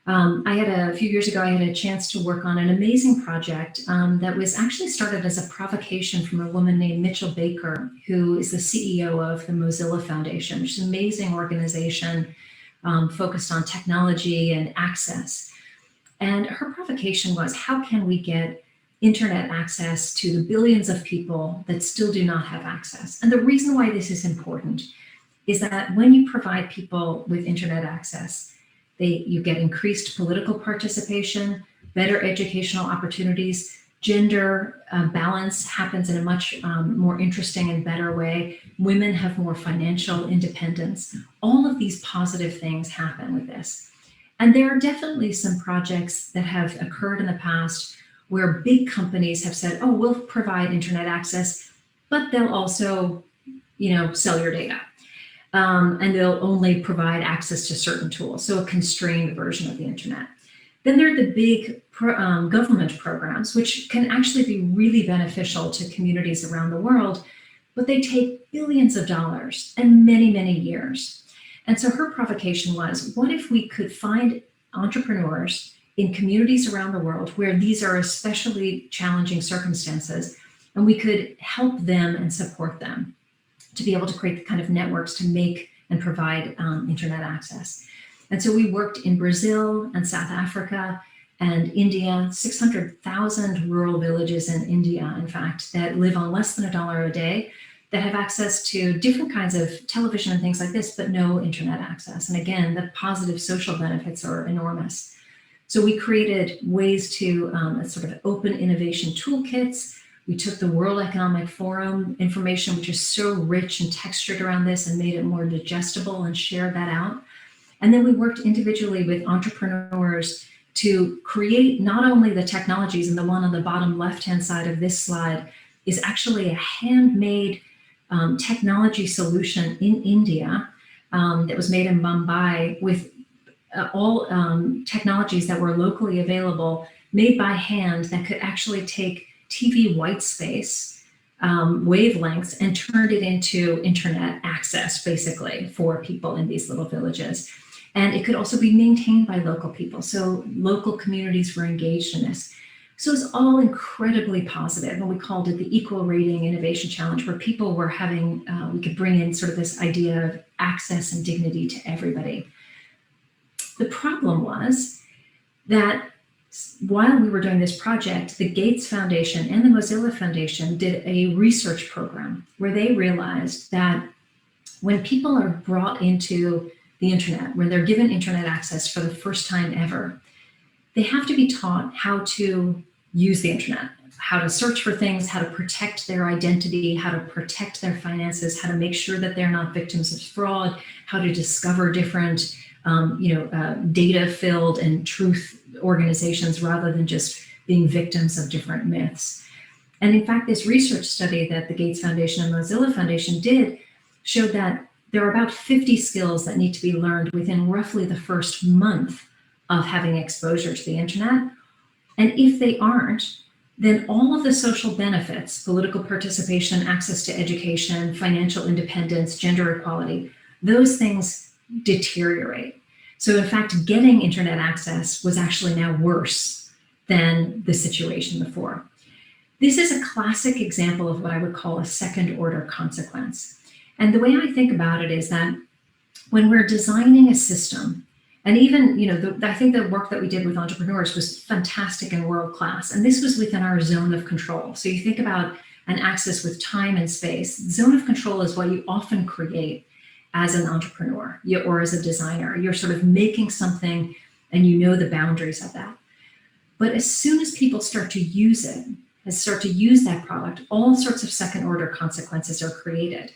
A few years ago, I had a chance to work on an amazing project that was actually started as a provocation from a woman named Mitchell Baker, who is the CEO of the Mozilla Foundation, which is an amazing organization focused on technology and access. And her provocation was, how can we get internet access to the billions of people that still do not have access? And the reason why this is important is that when you provide people with internet access, you get increased political participation, better educational opportunities, gender balance happens in a much more interesting and better way. Women have more financial independence. All of these positive things happen with this. And there are definitely some projects that have occurred in the past where big companies have said, oh, we'll provide internet access, but they'll also, sell your data. And they'll only provide access to certain tools, so a constrained version of the internet. Then there are the big government programs, which can actually be really beneficial to communities around the world, but they take billions of dollars and many, many years. And so her provocation was, what if we could find entrepreneurs in communities around the world where these are especially challenging circumstances, and we could help them and support them to be able to create the kind of networks to make and provide internet access. And so we worked in Brazil and South Africa and India, 600,000 rural villages in India, in fact, that live on less than $1 a day, that have access to different kinds of television and things like this, but no internet access. And again, the positive social benefits are enormous. So we created ways to sort of open innovation toolkits. We took the World Economic Forum information, which is so rich and textured around this, and made it more digestible and shared that out. And then we worked individually with entrepreneurs to create not only the technologies, and the one on the bottom left-hand side of this slide is actually a handmade technology solution in India that was made in Mumbai with all technologies that were locally available, made by hand, that could actually take TV white space wavelengths and turned it into internet access, basically, for people in these little villages. And it could also be maintained by local people. So local communities were engaged in this. So it's all incredibly positive. And we called it the Equal Rating Innovation Challenge, where people were having, we could bring in sort of this idea of access and dignity to everybody. The problem was that while we were doing this project, the Gates Foundation and the Mozilla Foundation did a research program where they realized that when people are brought into the internet, when they're given internet access for the first time ever, they have to be taught how to use the internet, how to search for things, how to protect their identity, how to protect their finances, how to make sure that they're not victims of fraud, how to discover different data-filled and truth organizations rather than just being victims of different myths. And in fact, this research study that the Gates Foundation and Mozilla Foundation did showed that there are about 50 skills that need to be learned within roughly the first month of having exposure to the internet. And if they aren't, then all of the social benefits, political participation, access to education, financial independence, gender equality, those things deteriorate. So in fact, getting internet access was actually now worse than the situation before. This is a classic example of what I would call a second order consequence. And the way I think about it is that when we're designing a system, and even, I think the work that we did with entrepreneurs was fantastic and world-class. And this was within our zone of control. So you think about an axis with time and space. Zone of control is what you often create as an entrepreneur or as a designer. You're sort of making something and you know the boundaries of that. But as soon as people start to use it, and start to use that product, all sorts of second order consequences are created.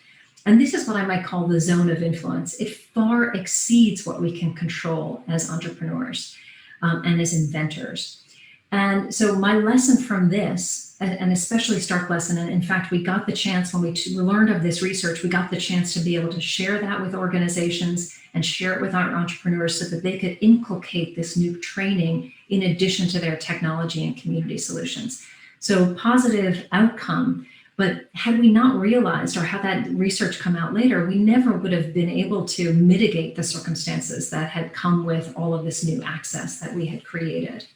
And this is what I might call the zone of influence. It far exceeds what we can control as entrepreneurs and as inventors. And so my lesson from this, an especially stark lesson, and in fact, we got the chance when we learned of this research, we got the chance to be able to share that with organizations and share it with our entrepreneurs so that they could inculcate this new training in addition to their technology and community solutions. So positive outcome. But had we not realized or had that research come out later, we never would have been able to mitigate the circumstances that had come with all of this new access that we had created.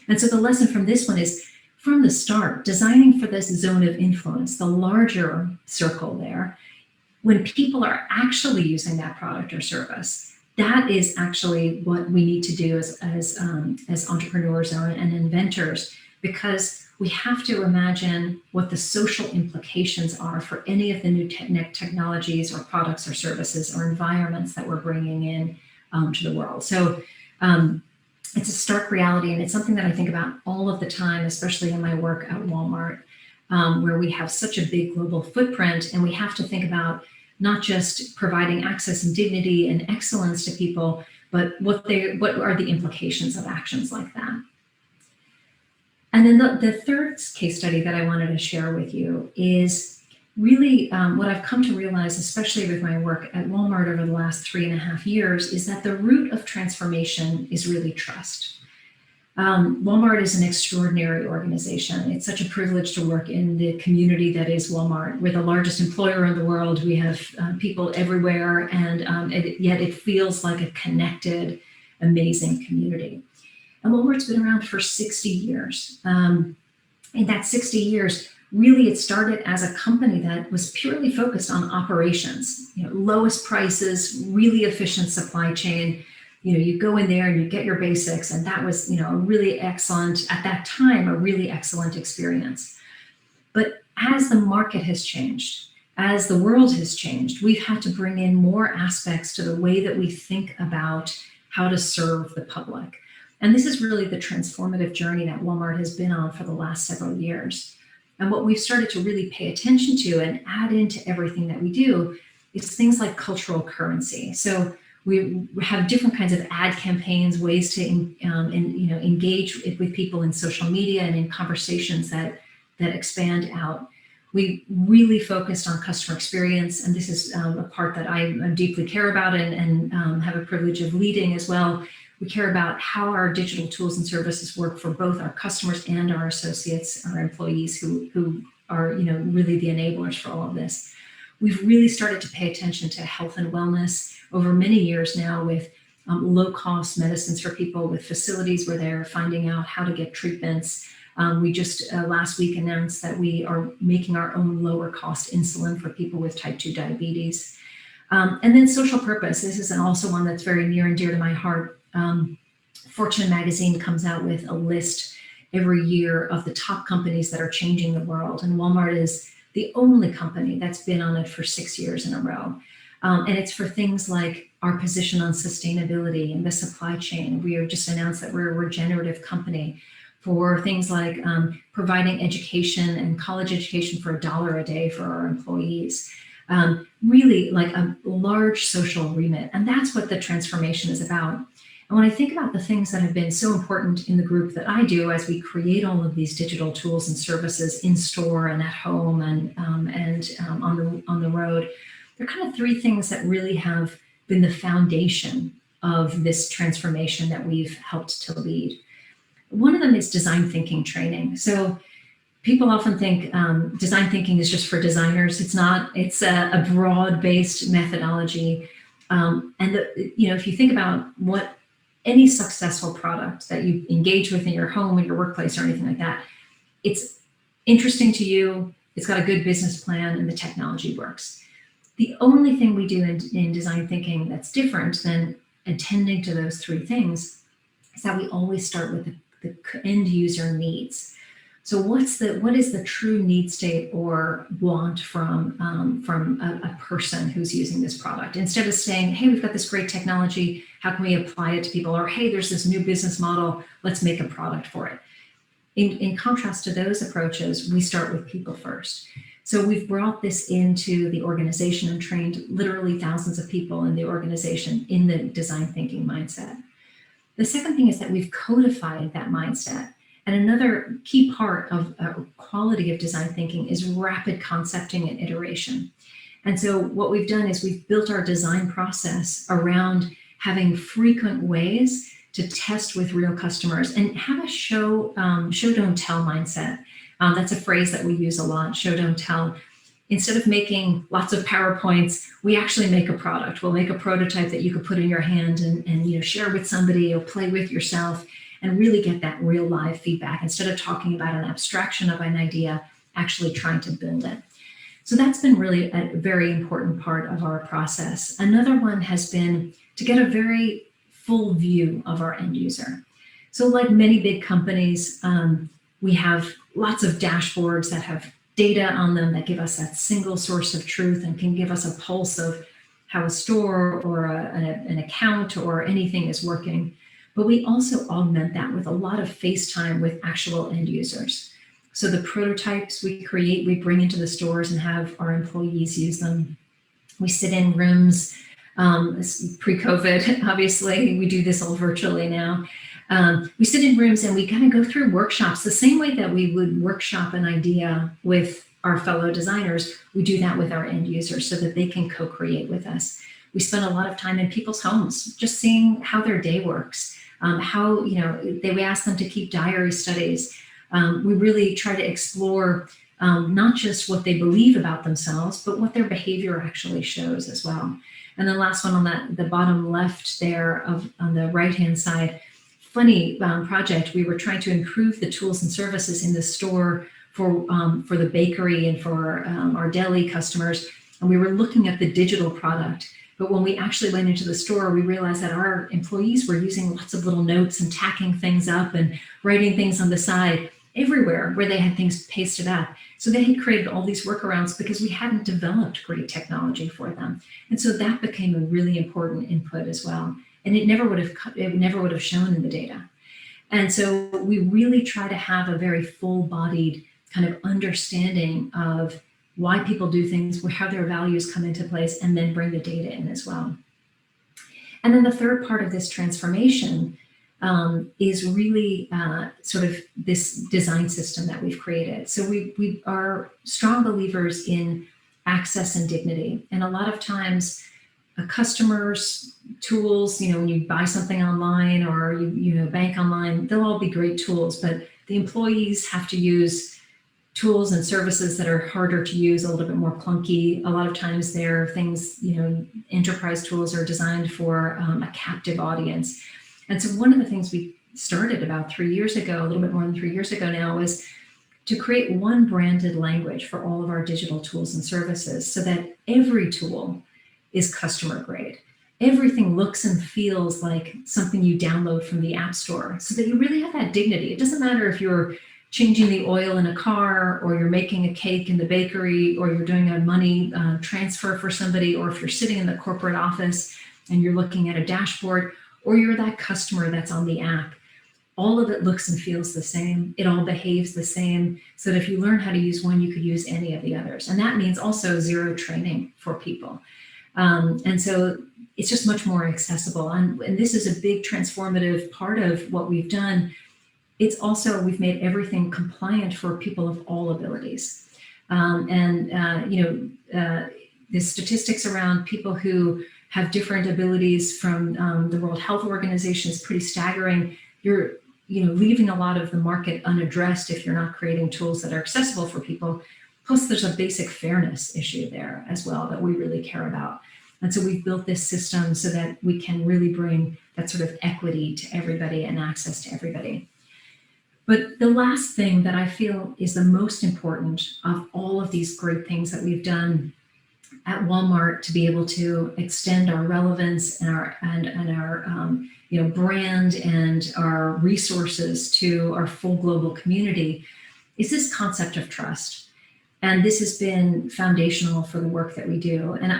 And so the lesson from this one is, from the start, designing for this zone of influence, the larger circle there, when people are actually using that product or service, that is actually what we need to do as entrepreneurs and inventors, because we have to imagine what the social implications are for any of the new technologies or products or services or environments that we're bringing in to the world. So it's a stark reality, and it's something that I think about all of the time, especially in my work at Walmart, where we have such a big global footprint, and we have to think about not just providing access and dignity and excellence to people, but what are the implications of actions like that. And then the third case study that I wanted to share with you is really what I've come to realize, especially with my work at Walmart over the last 3.5 years, is that the root of transformation is really trust. Walmart is an extraordinary organization. It's such a privilege to work in the community that is Walmart. We're the largest employer in the world. We have people everywhere, and yet it feels like a connected, amazing community. And Walmart's been around for 60 years. In that 60 years, really it started as a company that was purely focused on operations, lowest prices, really efficient supply chain. You go in there and you get your basics, and that was, a really excellent, at that time, a really excellent experience. But as the market has changed, as the world has changed, we've had to bring in more aspects to the way that we think about how to serve the public. And this is really the transformative journey that Walmart has been on for the last several years. And what we've started to really pay attention to and add into everything that we do is things like cultural currency. So we have different kinds of ad campaigns, ways to engage with people in social media and in conversations that expand out. We really focused on customer experience, and this is a part that I deeply care about and have a privilege of leading as well. We care about how our digital tools and services work for both our customers and our associates, our employees who are really the enablers for all of this. We've really started to pay attention to health and wellness over many years now with low-cost medicines for people, with facilities where they're finding out how to get treatments. We just last week announced that we are making our own lower-cost insulin for people with type 2 diabetes. And then social purpose. This is also one that's very near and dear to my heart. Fortune magazine comes out with a list every year of the top companies that are changing the world, and Walmart is the only company that's been on it for 6 years in a row. And it's for things like our position on sustainability and the supply chain. We have just announced that we're a regenerative company. For things like providing education and college education for $1 a day for our employees. Really like a large social remit. And that's what the transformation is about. And when I think about the things that have been so important in the group that I do as we create all of these digital tools and services in store and at home and on the road, there are kind of three things that really have been the foundation of this transformation that we've helped to lead. One of them is design thinking training. So people often think design thinking is just for designers. It's not. It's a broad-based methodology. If you think about what any successful product that you engage with in your home, in your workplace, or anything like that, it's interesting to you, it's got a good business plan, and the technology works. The only thing we do in design thinking that's different than attending to those three things is that we always start with the end user needs. So what is the true need state or want from a person who's using this product? Instead of saying, hey, we've got this great technology, how can we apply it to people? Or hey, there's this new business model, let's make a product for it. In contrast to those approaches, we start with people first. So we've brought this into the organization and trained literally thousands of people in the organization in the design thinking mindset. The second thing is that we've codified that mindset. And another key part of quality of design thinking is rapid concepting and iteration. And so what we've done is we've built our design process around having frequent ways to test with real customers and have a show don't tell mindset. That's a phrase that we use a lot, show don't tell. Instead of making lots of PowerPoints, we actually make a product. We'll make a prototype that you could put in your hand and share with somebody or play with yourself, and really get that real live feedback instead of talking about an abstraction of an idea, actually trying to build it. So that's been really a very important part of our process. Another one has been to get a very full view of our end user. So like many big companies, we have lots of dashboards that have data on them that give us that single source of truth and can give us a pulse of how a store or an account or anything is working. But we also augment that with a lot of face time with actual end users. So the prototypes we create, we bring into the stores and have our employees use them. We sit in rooms, pre-COVID, obviously, we do this all virtually now. We sit in rooms and we kind of go through workshops the same way that we would workshop an idea with our fellow designers. We do that with our end users so that they can co-create with us. We spend a lot of time in people's homes, just seeing how their day works. We ask them to keep diary studies. We really try to explore not just what they believe about themselves, but what their behavior actually shows as well. And the last one on the bottom left there on the right-hand side, funny project, we were trying to improve the tools and services in the store for the bakery and for our deli customers. And we were looking at the digital product. But when we actually went into the store, we realized that our employees were using lots of little notes and tacking things up and writing things on the side everywhere where they had things pasted up. So they had created all these workarounds because we hadn't developed great technology for them. And so that became a really important input as well. And it never would have shown in the data. And so we really try to have a very full-bodied kind of understanding of why people do things, how their values come into place, and then bring the data in as well. And then the third part of this transformation is really sort of this design system that we've created. So we are strong believers in access and dignity. And a lot of times a customer's tools, when you buy something online or you bank online, they'll all be great tools, but the employees have to use tools and services that are harder to use, a little bit more clunky. A lot of times they're things, enterprise tools are designed for a captive audience. And so one of the things we started about 3 years ago, a little bit more than 3 years ago now, was to create one branded language for all of our digital tools and services so that every tool is customer grade. Everything looks and feels like something you download from the App Store so that you really have that dignity. It doesn't matter if you're changing the oil in a car, or you're making a cake in the bakery, or you're doing a money transfer for somebody, or if you're sitting in the corporate office and you're looking at a dashboard, or you're that customer that's on the app. All of it looks and feels the same. It all behaves the same. So that if you learn how to use one, you could use any of the others. And that means also zero training for people. And so it's just much more accessible. And this is a big transformative part of what we've done. It's also, we've made everything compliant for people of all abilities. the statistics around people who have different abilities from the World Health Organization is pretty staggering. You're leaving a lot of the market unaddressed if you're not creating tools that are accessible for people. Plus, there's a basic fairness issue there as well that we really care about. And so we've built this system so that we can really bring that sort of equity to everybody and access to everybody. But the last thing that I feel is the most important of all of these great things that we've done at Walmart to be able to extend our relevance and our brand and our resources to our full global community is this concept of trust. And this has been foundational for the work that we do. And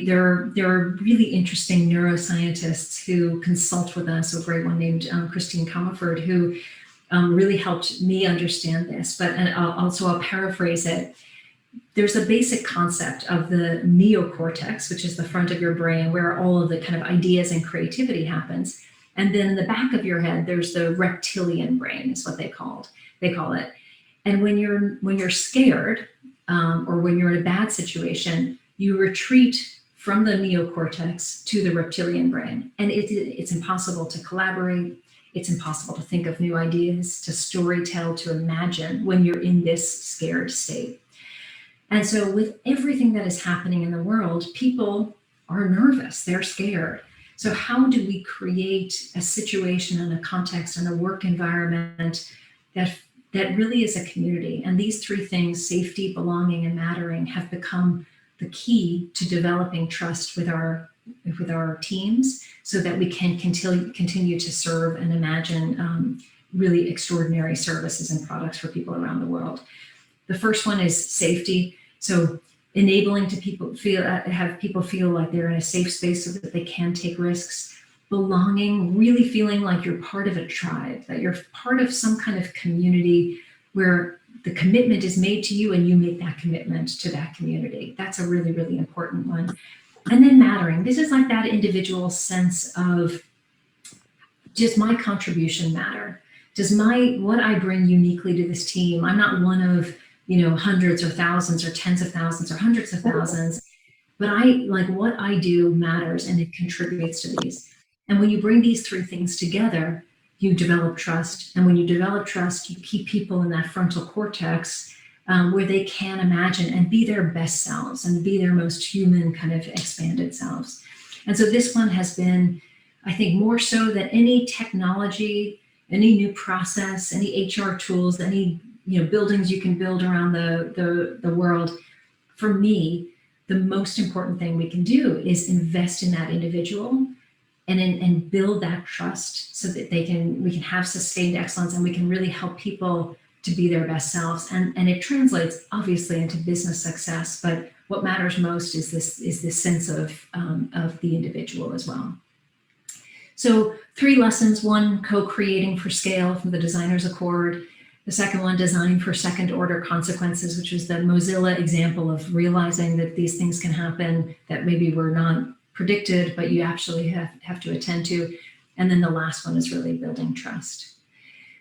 there are really interesting neuroscientists who consult with us, a great one named Christine Comerford, who really helped me understand this. I'll paraphrase it. There's a basic concept of the neocortex, which is the front of your brain, where all of the kind of ideas and creativity happens. And then in the back of your head, there's the reptilian brain, is what they call it. And when you're scared or when you're in a bad situation, you retreat from the neocortex to the reptilian brain. And it's impossible to collaborate. It's impossible to think of new ideas, to storytell, to imagine when you're in this scared state. And so with everything that is happening in the world, people are nervous, they're scared. So how do we create a situation and a context and a work environment that really is a community? And these three things, safety, belonging, and mattering, have become the key to developing trust with our teams so that we can continue to serve and imagine really extraordinary services and products for people around the world. The first one is safety. So enabling people feel like they're in a safe space so that they can take risks. Belonging, really feeling like you're part of a tribe, that you're part of some kind of community where the commitment is made to you and you make that commitment to that community. That's a really, really important one. And then mattering. This is like that individual sense of, does my contribution matter? Does what I bring uniquely to this team? I'm not one of hundreds or thousands or tens of thousands or hundreds of thousands, but what I do matters and it contributes to these. And when you bring these three things together, you develop trust. And when you develop trust, you keep people in that frontal cortex where they can imagine and be their best selves and be their most human kind of expanded selves. And so this one has been, I think, more so than any technology, any new process, any HR tools, any buildings you can build around the world. For me, the most important thing we can do is invest in that individual and build that trust so that we can have sustained excellence and we can really help people to be their best selves. And it translates obviously into business success, but what matters most is this sense of the individual as well. So 3 lessons: 1, co-creating for scale from the Designer's Accord. The second one, design for second order consequences, which was the Mozilla example of realizing that these things can happen that maybe were not predicted, but you actually have to attend to. And then the last one is really building trust.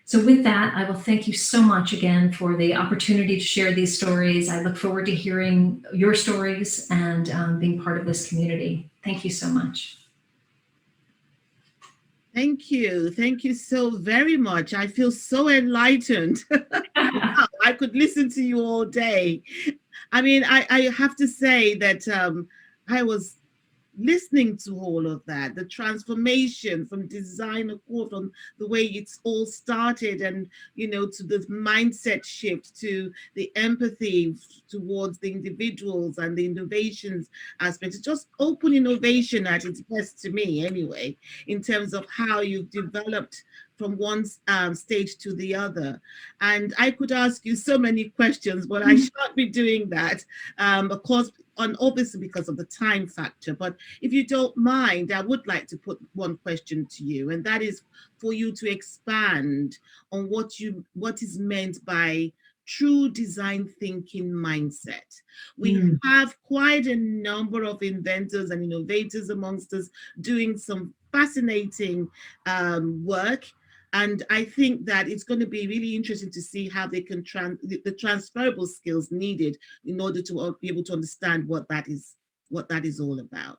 So with that, I will thank you so much again for the opportunity to share these stories. I look forward to hearing your stories and being part of this community. Thank you so much. Thank you. Thank you so very much. I feel so enlightened. Wow, I could listen to you all day. I mean, I have to say that I was listening to all of that, the transformation from Design Accord, from the way it's all started and, to the mindset shift, to the empathy towards the individuals and the innovations aspect. It's just open innovation at its best to me anyway, in terms of how you've developed from one stage to the other. And I could ask you so many questions, but I shan't be doing that, of course, obviously because of the time factor. But if you don't mind, I would like to put one question to you, and that is for you to expand on what is meant by true design thinking mindset. We have quite a number of inventors and innovators amongst us doing some fascinating work. And I think that it's going to be really interesting to see how they can the transferable skills needed in order to be able to understand what that is what that is all about?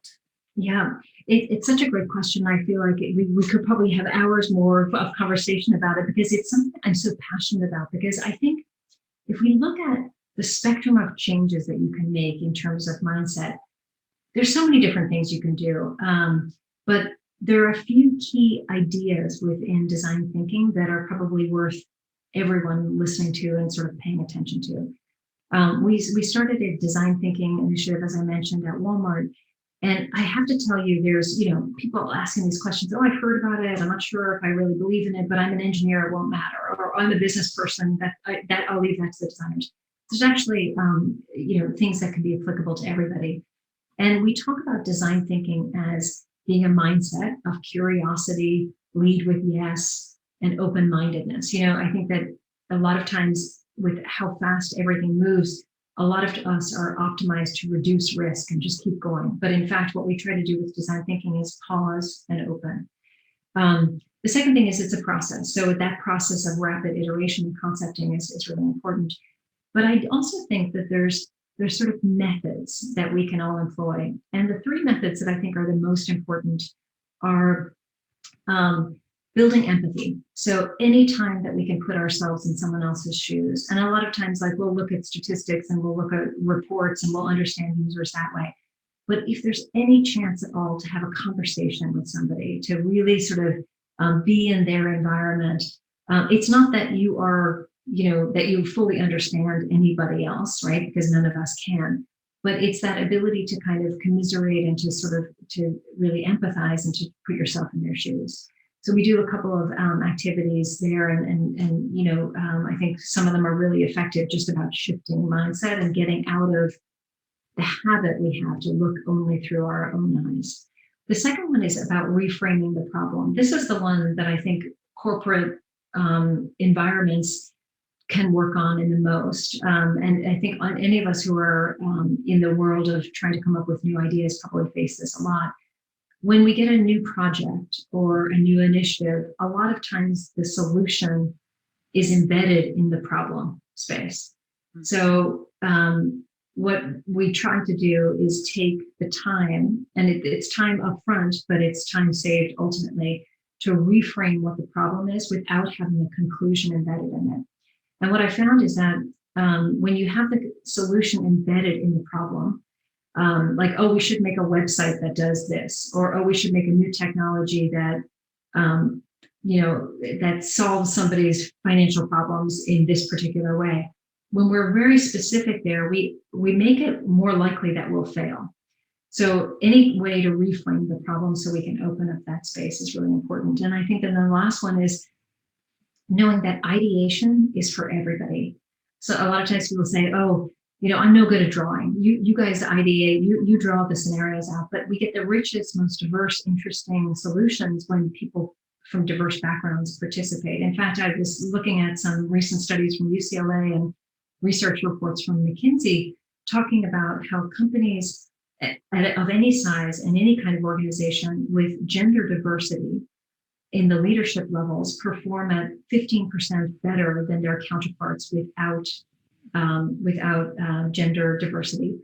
Yeah, it's such a great question. I feel like we could probably have hours more of conversation about it, because it's something I'm so passionate about. Because I think if we look at the spectrum of changes that you can make in terms of mindset, there's so many different things you can do. But there are a few key ideas within design thinking that are probably worth everyone listening to and sort of paying attention to. We started a design thinking initiative, as I mentioned, at Walmart. And I have to tell you, there's, people asking these questions. Oh, I've heard about it. I'm not sure if I really believe in it, but I'm an engineer. It won't matter. Or I'm a business person. That I'll leave that to the designers. There's actually, things that can be applicable to everybody. And we talk about design thinking as being a mindset of curiosity, lead with yes, and open-mindedness. I think that a lot of times with how fast everything moves, a lot of us are optimized to reduce risk and just keep going. But in fact, what we try to do with design thinking is pause and open. The second thing is it's a process. So that process of rapid iteration and concepting is really important. But I also think that there's sort of methods that we can all employ. And the three methods that I think are the most important are building empathy. So anytime that we can put ourselves in someone else's shoes, and a lot of times, like, we'll look at statistics and we'll look at reports and we'll understand users that way. But if there's any chance at all to have a conversation with somebody, to really sort of be in their environment, it's not that you are, that you fully understand anybody else, right? Because none of us can. But it's that ability to kind of commiserate and to sort of to really empathize and to put yourself in their shoes. So we do a couple of activities there, and I think some of them are really effective, just about shifting mindset and getting out of the habit we have to look only through our own eyes. The second one is about reframing the problem. This is the one that I think corporate environments can work on in the most. And I think any of us who are in the world of trying to come up with new ideas probably face this a lot. When we get a new project or a new initiative, a lot of times the solution is embedded in the problem space. So what we try to do is take the time, and it's time up front, but it's time saved ultimately, to reframe what the problem is without having a conclusion embedded in it. And what I found is that when you have the solution embedded in the problem, like, oh, we should make a website that does this, or, oh, we should make a new technology that, that solves somebody's financial problems in this particular way. When we're very specific there, we make it more likely that we'll fail. So any way to reframe the problem so we can open up that space is really important. And I think then the last one is knowing that ideation is for everybody. So a lot of times people say, oh, I'm no good at drawing. You guys ideate, you draw the scenarios out, but we get the richest, most diverse, interesting solutions when people from diverse backgrounds participate. In fact, I was looking at some recent studies from UCLA and research reports from McKinsey talking about how companies of any size and any kind of organization with gender diversity in the leadership levels perform at 15% better than their counterparts without gender diversity.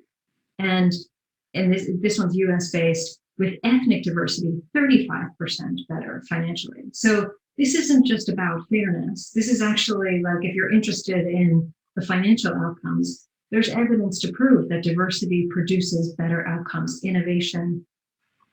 And this one's US based, with ethnic diversity, 35% better financially. So this isn't just about fairness. This is actually, like, if you're interested in the financial outcomes, there's evidence to prove that diversity produces better outcomes, innovation,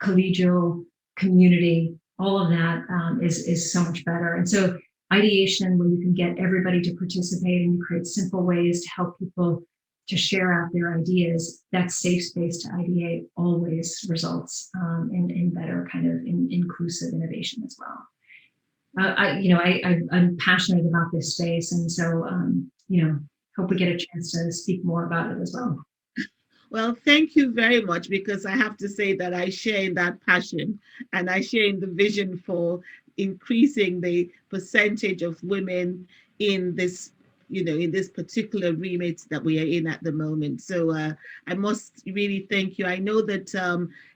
collegial, community, all of that is so much better. And so ideation, when you can get everybody to participate and you create simple ways to help people to share out their ideas, that safe space to ideate always results in better kind of inclusive innovation as well. I'm passionate about this space, and so hope we get a chance to speak more about it as well. Well, thank you very much, because I have to say that I share in that passion, and I share in the vision for increasing the percentage of women in this, in this particular remit that we are in at the moment. So I must really thank you. I know that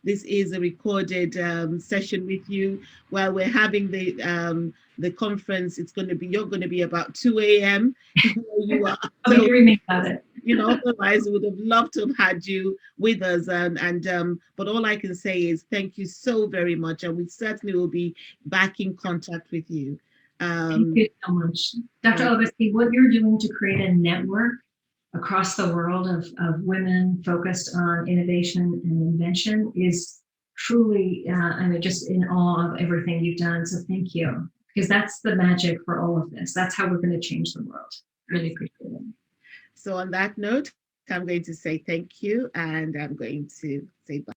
this is a recorded session with you while we're having the conference. You're going to be about 2 a.m. where you are. I'll be dreaming about it. Otherwise we would have loved to have had you with us. But all I can say is thank you so very much, and we certainly will be back in contact with you. Thank you so much. Dr. Obesti, what you're doing to create a network across the world of women focused on innovation and invention is truly, I'm just in awe of everything you've done. So thank you, because that's the magic for all of this. That's how we're going to change the world. Really appreciate it. So on that note, I'm going to say thank you, and I'm going to say bye.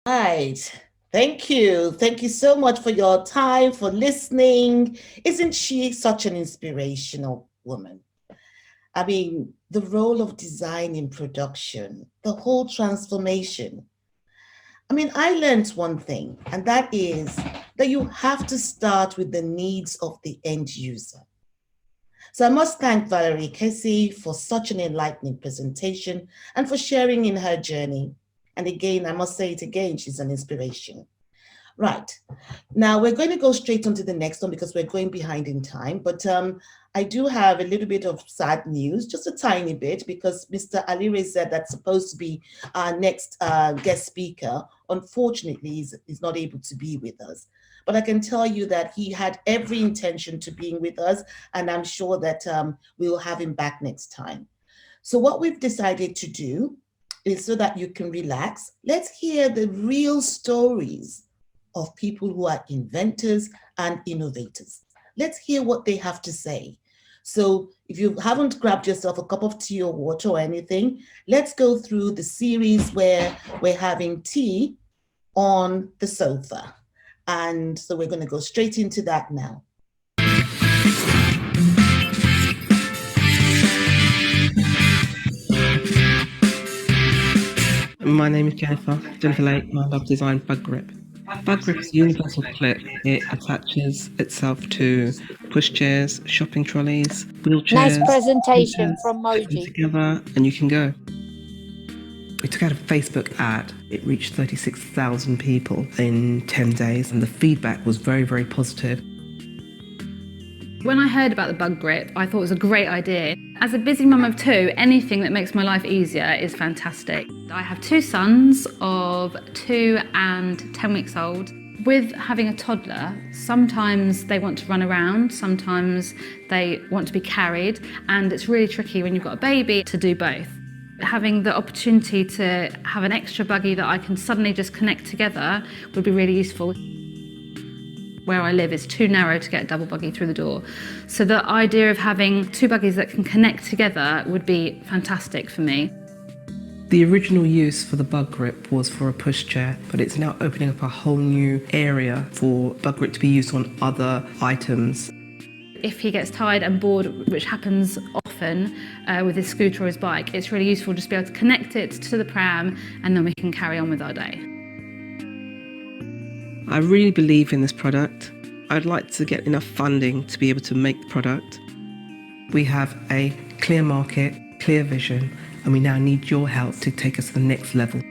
Right. Thank you. Thank you so much for your time, for listening. Isn't she such an inspirational woman? I mean, the role of design in production, the whole transformation. I mean, I learned one thing, and that is that you have to start with the needs of the end user. So I must thank Valerie Casey for such an enlightening presentation and for sharing in her journey. And again, I must say it again, she's an inspiration. Right. Now we're going to go straight on to the next one because we're going behind in time. But I do have a little bit of sad news, just a tiny bit, because Mr. Ali Reza, that's supposed to be our next guest speaker, unfortunately is not able to be with us. But I can tell you that he had every intention to being with us, and I'm sure that we will have him back next time. So what we've decided to do is, so that you can relax, let's hear the real stories of people who are inventors and innovators. Let's hear what they have to say. So if you haven't grabbed yourself a cup of tea or water or anything, let's go through the series where we're having tea on the sofa. And so we're going to go straight into that now. My name is Jennifer Lake, and I love design Bug Grip. Bug Grip is a universal clip. It attaches itself to pushchairs, shopping trolleys, wheelchairs. Nice presentation from Moji. Together, and you can go. We took out a Facebook ad. It reached 36,000 people in 10 days, and the feedback was very, very positive. When I heard about the Bug Grip, I thought it was a great idea. As a busy mum of two, anything that makes my life easier is fantastic. I have two sons of 2 and 10 weeks old. With having a toddler, sometimes they want to run around, sometimes they want to be carried, and it's really tricky when you've got a baby to do both. Having the opportunity to have an extra buggy that I can suddenly just connect together would be really useful. Where I live is too narrow to get a double buggy through the door. So the idea of having 2 buggies that can connect together would be fantastic for me. The original use for the Bug Grip was for a pushchair, but it's now opening up a whole new area for Bug Grip to be used on other items. If he gets tired and bored, which happens often with his scooter or his bike, it's really useful just to be able to connect it to the pram, and then we can carry on with our day. I really believe in this product. I'd like to get enough funding to be able to make the product. We have a clear market, clear vision, and we now need your help to take us to the next level.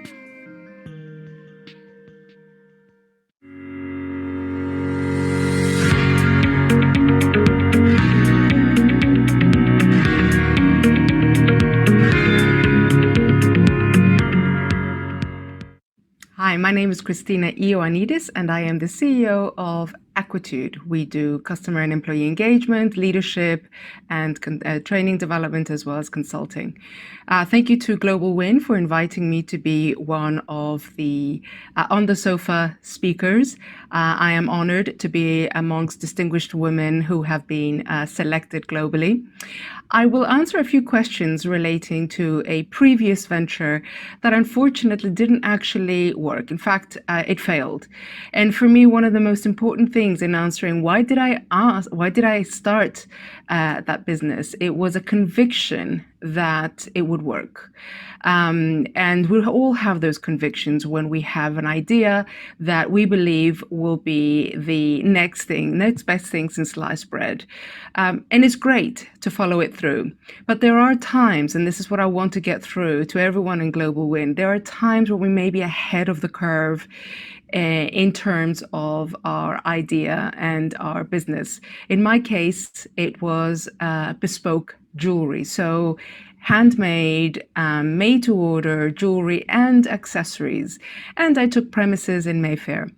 Hi, my name is Christina Ioannidis, and I am the CEO of Aquitude. We do customer and employee engagement, leadership, and training development, as well as consulting. Thank you to GlobalWIIN for inviting me to be one of the on the sofa speakers. I am honored to be amongst distinguished women who have been selected globally. I will answer a few questions relating to a previous venture that unfortunately didn't actually work. In fact, it failed. And for me, one of the most important things in answering why did I start that business, it was a conviction that it would work. And we all have those convictions when we have an idea that we believe will be the next best thing since sliced bread. And it's great to follow it through. But there are times, and this is what I want to get through to everyone in GlobalWIIN, there are times where we may be ahead of the curve in terms of our idea and our business. In my case, it was a bespoke jewelry. So handmade, made to order jewelry and accessories. And I took premises in Mayfair.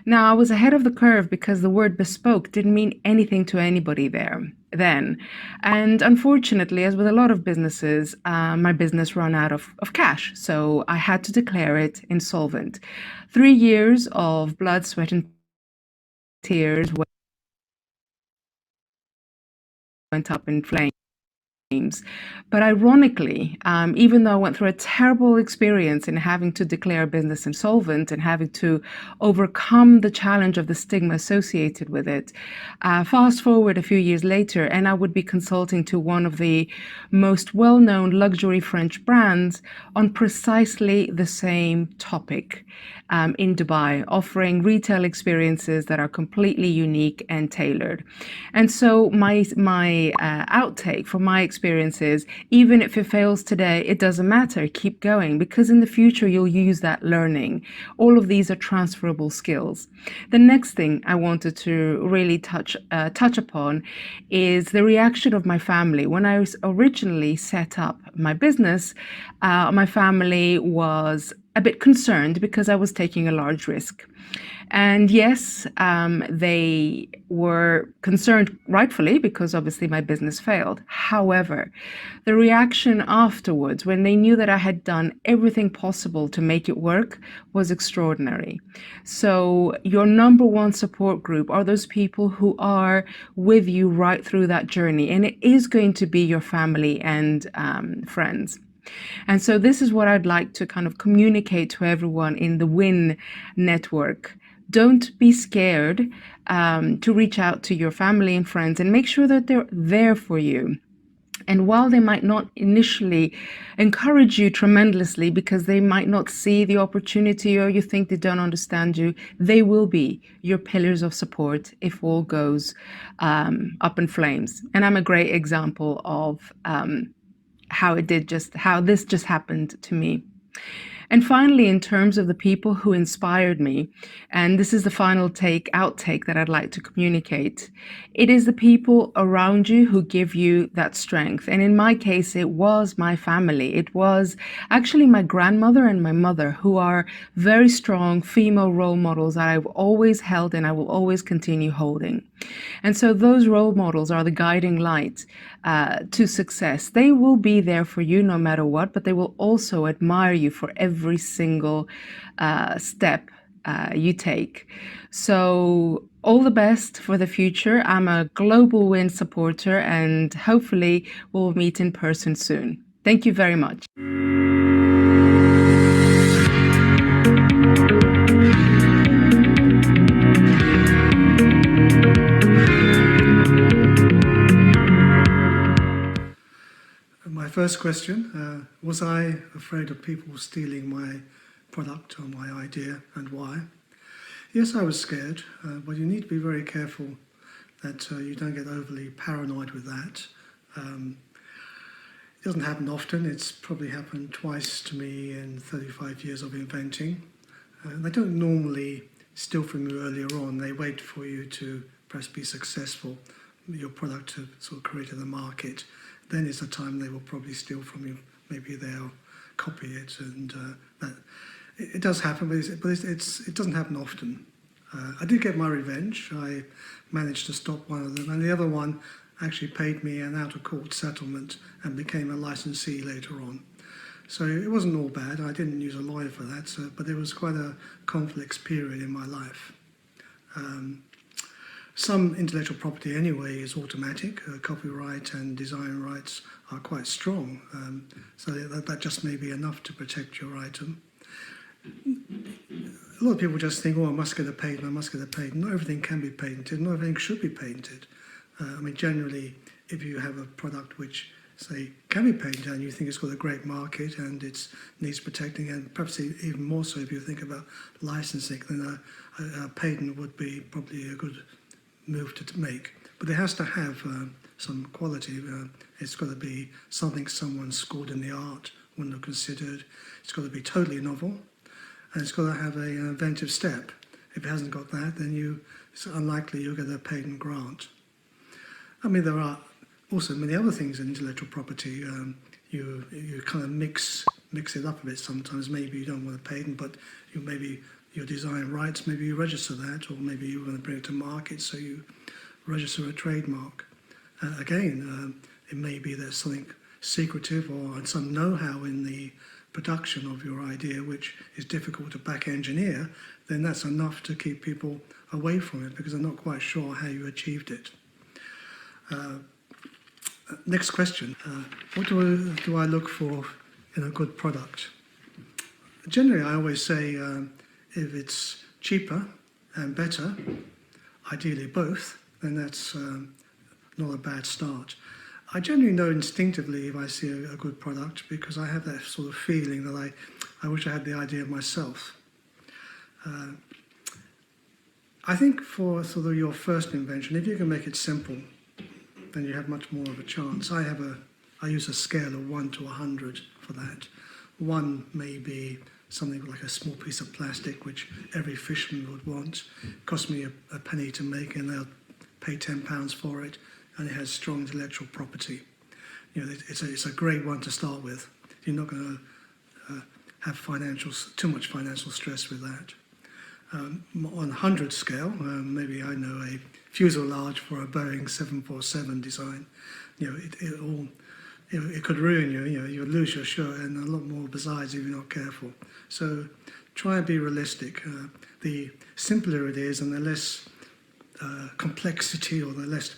Now, I was ahead of the curve because the word bespoke didn't mean anything to anybody there then. And unfortunately, as with a lot of businesses, my business ran out of cash. So I had to declare it insolvent. 3 years of blood, sweat, and tears went up in flames. But ironically, even though I went through a terrible experience in having to declare a business insolvent and having to overcome the challenge of the stigma associated with it, fast forward a few years later, and I would be consulting to one of the most well-known luxury French brands on precisely the same topic in Dubai, offering retail experiences that are completely unique and tailored. And so my outtake from my experiences, even if it fails today, it doesn't matter. Keep going, because in the future you'll use that learning. All of these are transferable skills. The next thing I wanted to really touch upon is the reaction of my family. When I was originally set up my business, my family was a bit concerned because I was taking a large risk. And yes, they were concerned rightfully because obviously my business failed. However, the reaction afterwards, when they knew that I had done everything possible to make it work, was extraordinary. So your number one support group are those people who are with you right through that journey. And it is going to be your family and friends. And so this is what I'd like to kind of communicate to everyone in the WIIN network. Don't be scared to reach out to your family and friends and make sure that they're there for you. And while they might not initially encourage you tremendously because they might not see the opportunity or you think they don't understand you, they will be your pillars of support if all goes up in flames. And I'm a great example of how this just happened to me. And finally, in terms of the people who inspired me, and this is the final outtake that I'd like to communicate, it is the people around you who give you that strength. And in my case, it was my family. It was actually my grandmother and my mother, who are very strong female role models that I've always held and I will always continue holding. And so those role models are the guiding light to success. They will be there for you no matter what, but they will also admire you for every single step you take. So all the best for the future. I'm a GlobalWIIN supporter and hopefully we'll meet in person soon. Thank you very much. My first question, was I afraid of people stealing my product or my idea, and why? Yes, I was scared, but you need to be very careful that you don't get overly paranoid with that. It doesn't happen often. It's probably happened twice to me in 35 years of inventing. They don't normally steal from you earlier on. They wait for you to perhaps be successful, your product to sort of create the market. Then is the time they will probably steal from you. Maybe they'll copy it, and it does happen, but it doesn't happen often. I did get my revenge. I managed to stop one of them, and the other one actually paid me an out-of-court settlement and became a licensee later on. So it wasn't all bad. I didn't use a lawyer for that, but there was quite a complex period in my life. Some intellectual property anyway is automatic. Copyright and design rights are quite strong, so that just may be enough to protect your item. A lot of people just think, oh, I must get a patent, I must get a patent. Not everything can be patented, not everything should be patented. I mean, generally, if you have a product which, say, can be patented and you think it's got a great market and it needs protecting, and perhaps even more so if you think about licensing, then a patent would be probably a good move to make. But it has to have some quality. It's got to be something someone scored in the art, wouldn't have considered. It's got to be totally novel, and it's got to have an inventive step. If it hasn't got that, then it's unlikely you'll get a patent grant. I mean, there are also many other things in intellectual property. You kind of mix it up a bit sometimes. Maybe you don't want a patent, but maybe your design rights, maybe you register that, or maybe you want to bring it to market, so you register a trademark. Again, it may be there's something secretive or some know-how in the production of your idea which is difficult to back engineer, then that's enough to keep people away from it because they're not quite sure how you achieved it. Next question. What do I look for in a good product? Generally, I always say if it's cheaper and better, ideally both, then that's not a bad start. I generally know instinctively if I see a good product because I have that sort of feeling that I wish I had the idea myself. I think for sort of your first invention, if you can make it simple, then you have much more of a chance. I use a scale of 1 to 100 for that. 1 may be something like a small piece of plastic which every fisherman would want. It cost me a penny to make and they'll pay £10 for it, and it has strong intellectual property. It's a great one to start with. You're not going to have too much financial stress with that. On 100 scale, maybe I know a fuselage for a Boeing 747 design. It could ruin you. You would lose your shirt and a lot more besides if you're not careful. So try and be realistic. The simpler it is, and the less complexity or the less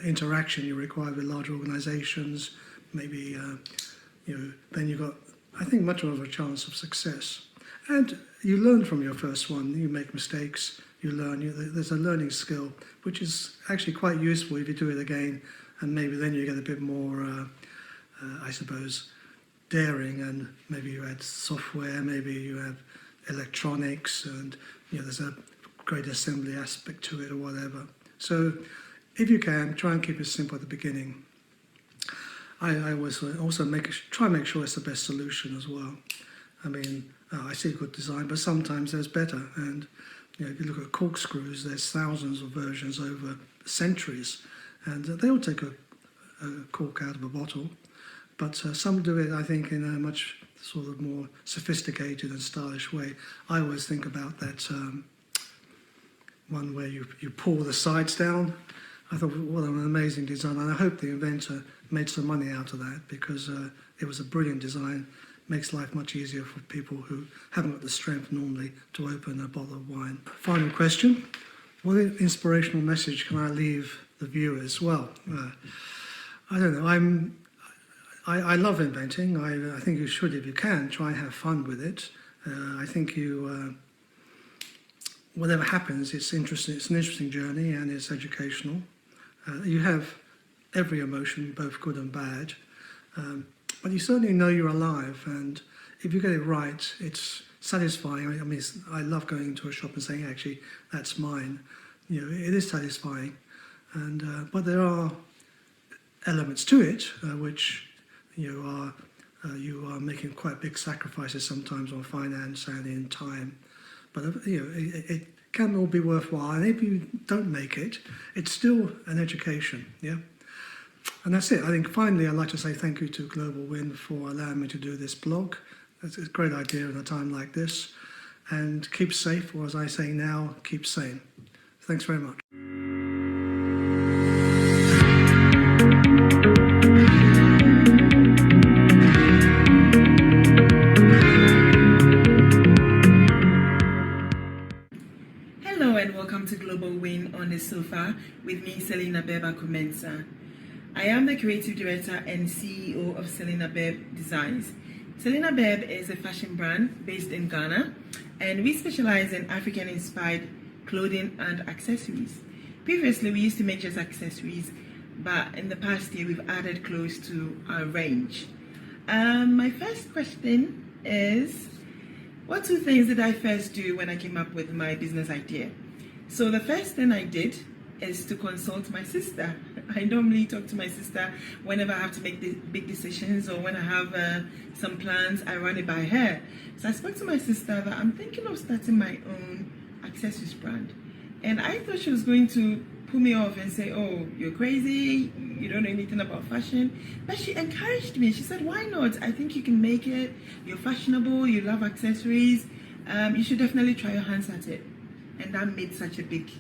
interaction you require with large organisations, maybe then you've got, I think, much more of a chance of success. And you learn from your first one. You make mistakes. You learn. There's a learning skill, which is actually quite useful if you do it again, and maybe then you get a bit more, I suppose, daring, and maybe you add software, maybe you have electronics, and there's a great assembly aspect to it or whatever. So if you can, try and keep it simple at the beginning. I always also try and make sure it's the best solution as well. I mean, I see good design, but sometimes there's better. And if you look at corkscrews, there's thousands of versions over centuries, and they all take a cork out of a bottle. But some do it, I think, in a much sort of more sophisticated and stylish way. I always think about that one where you pull the sides down. I thought, what an amazing design, and I hope the inventor made some money out of that because it was a brilliant design. Makes life much easier for people who haven't got the strength normally to open a bottle of wine. Final question. What inspirational message can I leave the viewers? Well, I don't know. I love inventing. I think you should, if you can, try and have fun with it. I think whatever happens, it's interesting. It's an interesting journey and it's educational. You have every emotion, both good and bad. But you certainly know you're alive, and if you get it right, it's satisfying. I mean, I love going into a shop and saying, actually, that's mine. It is satisfying. And but there are elements to it which you are making quite big sacrifices sometimes on finance and in time. But it can all be worthwhile. And if you don't make it, it's still an education. Yeah. And that's it. I think finally I'd like to say thank you to GlobalWIIN for allowing me to do this blog. It's a great idea in a time like this. And keep safe, or as I say now, keep sane. Thanks very much. Hello and welcome to GlobalWIIN on the sofa with me, Selina Beba Kumensa. I am the creative director and CEO of Selina Beb Designs. Selina Beb is a fashion brand based in Ghana, and we specialize in African-inspired clothing and accessories. Previously, we used to make just accessories, but in the past year, we've added clothes to our range. My first question is, what 2 things did I first do when I came up with my business idea? So the first thing I did is to consult my sister. I normally talk to my sister whenever I have to make big decisions, or when I have some plans, I run it by her. So I spoke to my sister that I'm thinking of starting my own accessories brand. And I thought she was going to put me off and say, oh, you're crazy, you don't know anything about fashion. But she encouraged me. She said, why not? I think you can make it. You're fashionable, you love accessories. You should definitely try your hands at it. And that made such a big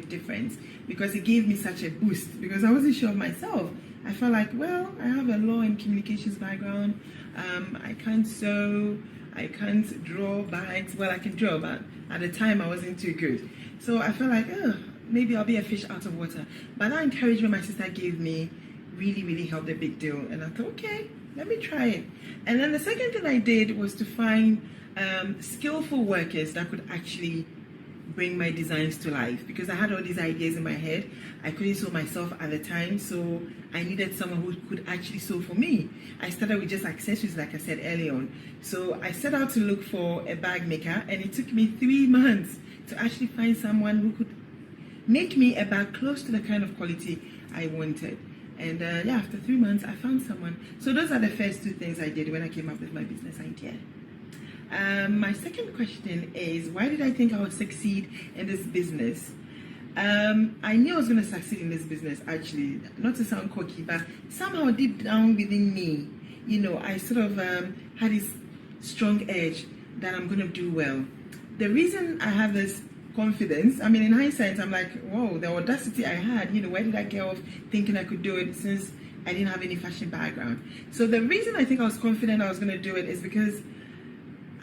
difference, because it gave me such a boost, because I wasn't sure of myself. I felt like, well, I have a law and communications background. I can't sew, I can't draw bags. Well, I can draw, but at the time I wasn't too good. So I felt like, oh, maybe I'll be a fish out of water. But that encouragement my sister gave me really helped a big deal. And I thought, okay, let me try it. And then the second thing I did was to find skillful workers that could actually bring my designs to life, because I had all these ideas in my head. I couldn't sew myself at the time, so I needed someone who could actually sew for me. I started with just accessories, like I said earlier on. So I set out to look for a bag maker, and it took me 3 months to actually find someone who could make me a bag close to the kind of quality I wanted. And yeah, after 3 months, I found someone. So those are the first 2 things I did when I came up with my business idea. My second question is, why did I think I would succeed in this business? I knew I was going to succeed in this business, actually, not to sound cocky, but somehow deep down within me, you know, I sort of had this strong edge that I'm going to do well. The reason I have this confidence, I mean, in hindsight, I'm like, whoa, the audacity I had, you know, where did I get off thinking I could do it, since I didn't have any fashion background? So the reason I think I was confident I was going to do it is because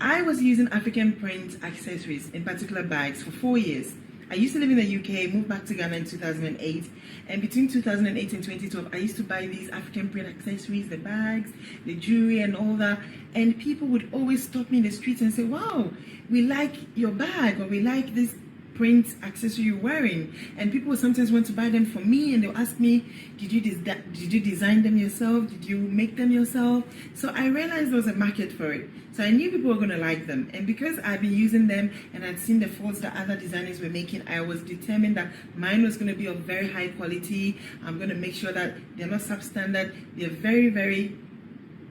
I was using African print accessories, in particular bags, for 4 years. I used to live in the UK, moved back to Ghana in 2008, and between 2008 and 2012, I used to buy these African print accessories, the bags, the jewelry and all that, and people would always stop me in the streets and say, wow, we like your bag, or we like this print accessory you're wearing. And people would sometimes want to buy them for me, and they'll ask me, did you design them yourself? Did you make them yourself? So I realized there was a market for it. So I knew people were going to like them. And because I'd been using them and I'd seen the faults that other designers were making, I was determined that mine was going to be of very high quality. I'm going to make sure that they're not substandard. They're very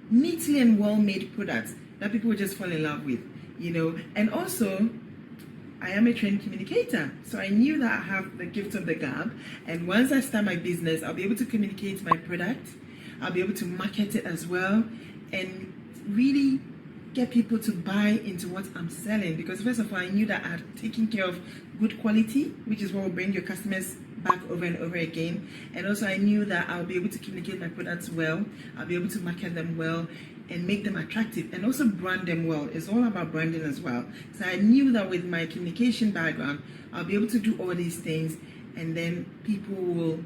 neatly and well-made products that people would just fall in love with, you know. And also, I am a trained communicator, so I knew that I have the gift of the gab, and once I start my business, I'll be able to communicate my product, I'll be able to market it as well, and really get people to buy into what I'm selling. Because first of all, I knew that I had taken care of good quality, which is what will bring your customers back over and over again. And also I knew that I'll be able to communicate my products well, I'll be able to market them well, and make them attractive, and also brand them well. It's all about branding as well. So I knew that with my communication background, I'll be able to do all these things, and then people will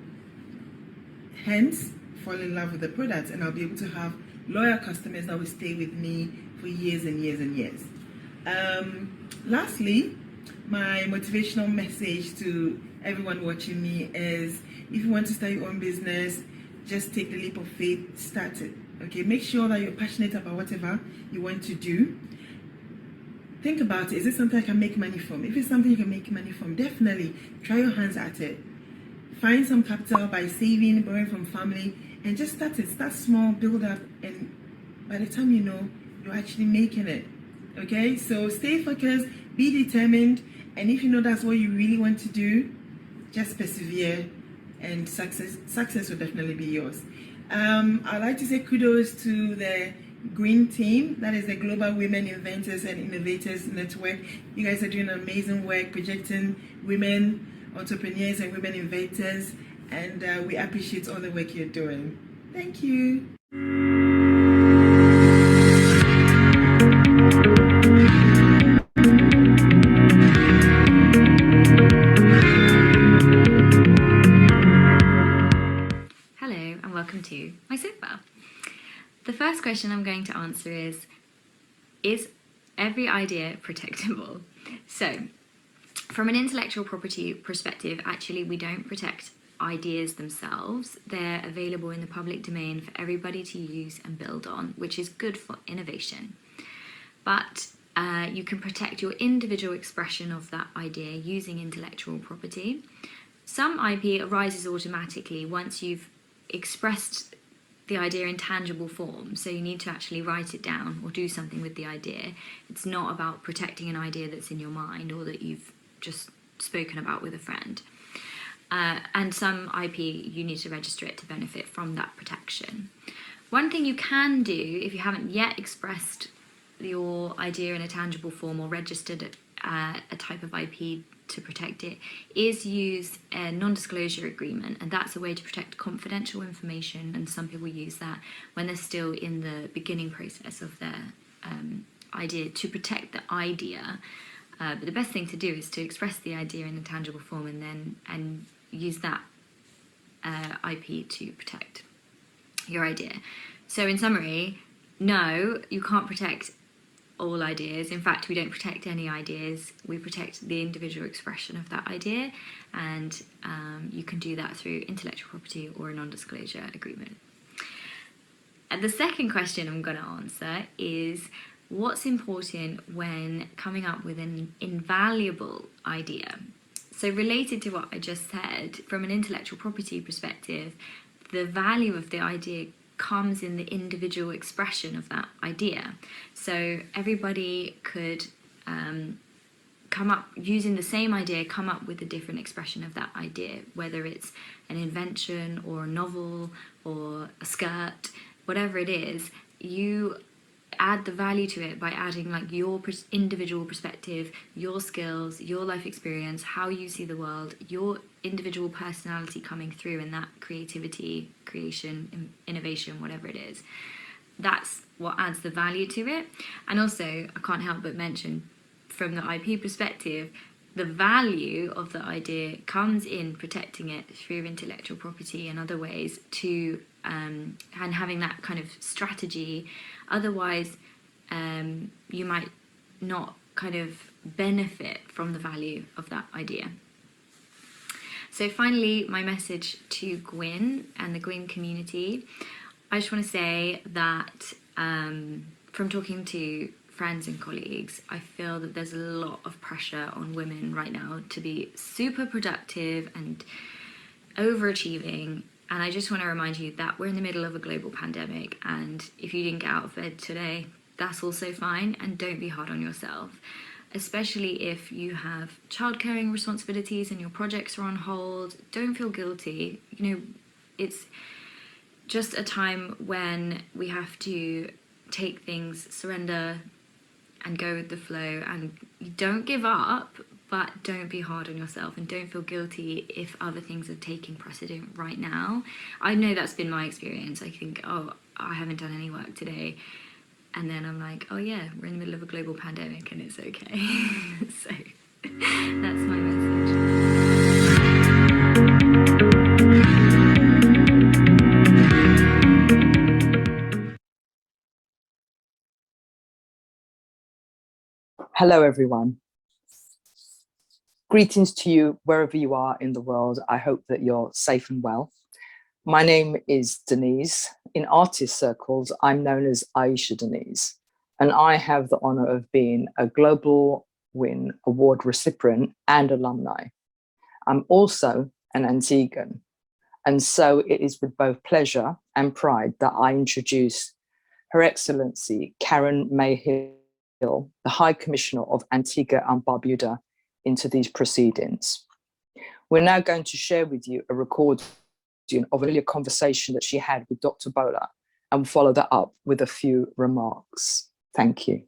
hence fall in love with the products, and I'll be able to have loyal customers that will stay with me for years and years and years. Lastly, my motivational message to everyone watching me is, if you want to start your own business, just take the leap of faith, start it. Okay, make sure that you're passionate about whatever you want to do. Think about it. Is it something I can make money from? If it's something you can make money from, definitely try your hands at it. Find some capital by saving, borrowing from family, and just start it. Start small, build up, and by the time you know, you're actually making it. Okay, so stay focused, be determined, and if you know that's what you really want to do, just persevere, and success will definitely be yours. I'd like to say kudos to the GlobalWIIN team, that is the Global Women Inventors and Innovators Network. You guys are doing amazing work projecting women entrepreneurs and women inventors, and we appreciate all the work you're doing. Thank you. Hello and welcome to my sofa. The first question I'm going to answer is every idea protectable? So, from an intellectual property perspective, actually we don't protect ideas themselves. They're available in the public domain for everybody to use and build on, which is good for innovation. But you can protect your individual expression of that idea using intellectual property. Some IP arises automatically once you've expressed the idea in tangible form, so you need to actually write it down or do something with the idea. It's not about protecting an idea that's in your mind or that you've just spoken about with a friend. and some IP, you need to register it to benefit from that protection. One thing you can do, if you haven't yet expressed your idea in a tangible form or registered a type of IP to protect it, is use a non-disclosure agreement, and that's a way to protect confidential information, and some people use that when they're still in the beginning process of their idea, to protect the idea. But the best thing to do is to express the idea in a tangible form and use that IP to protect your idea. So in summary, no, you can't protect all ideas. In fact, we don't protect any ideas. We protect the individual expression of that idea, and you can do that through intellectual property or a non-disclosure agreement. And the second question I'm going to answer is, what's important when coming up with an invaluable idea? So related to what I just said, from an intellectual property perspective, the value of the idea comes in the individual expression of that idea. So everybody could come up, using the same idea, come up with a different expression of that idea, whether it's an invention or a novel or a skirt, whatever it is. You add the value to it by adding like your individual perspective, your skills, your life experience, how you see the world, your individual personality coming through in that creativity, creation, innovation, whatever it is. That's what adds the value to it. And also, I can't help but mention, from the IP perspective, the value of the idea comes in protecting it through intellectual property and other ways to and having that kind of strategy. Otherwise, you might not kind of benefit from the value of that idea. So finally, my message to GlobalWIIN and the GlobalWIIN community, I just want to say that from talking to friends and colleagues, I feel that there's a lot of pressure on women right now to be super productive and overachieving. And I just want to remind you that we're in the middle of a global pandemic, and if you didn't get out of bed today, that's also fine, and don't be hard on yourself, especially if you have childcaring responsibilities and your projects are on hold. Don't feel guilty. You know, it's just a time when we have to take things, surrender, and go with the flow, and don't give up, but don't be hard on yourself, and don't feel guilty if other things are taking precedent right now. I know that's been my experience. I think, oh, I haven't done any work today, and then I'm like, oh yeah, we're in the middle of a global pandemic and it's okay. So that's my message. Hello, everyone. Greetings to you wherever you are in the world. I hope that you're safe and well. My name is Denise. In artist circles, I'm known as Aisha Denise, and I have the honor of being a GlobalWIIN award recipient and alumni. I'm also an Antiguan, and so it is with both pleasure and pride that I introduce Her Excellency Karen Mayhill, the High Commissioner of Antigua and Barbuda, into these proceedings. We're now going to share with you a recording of an earlier conversation that she had with Dr. Bola, and we'll follow that up with a few remarks. Thank you.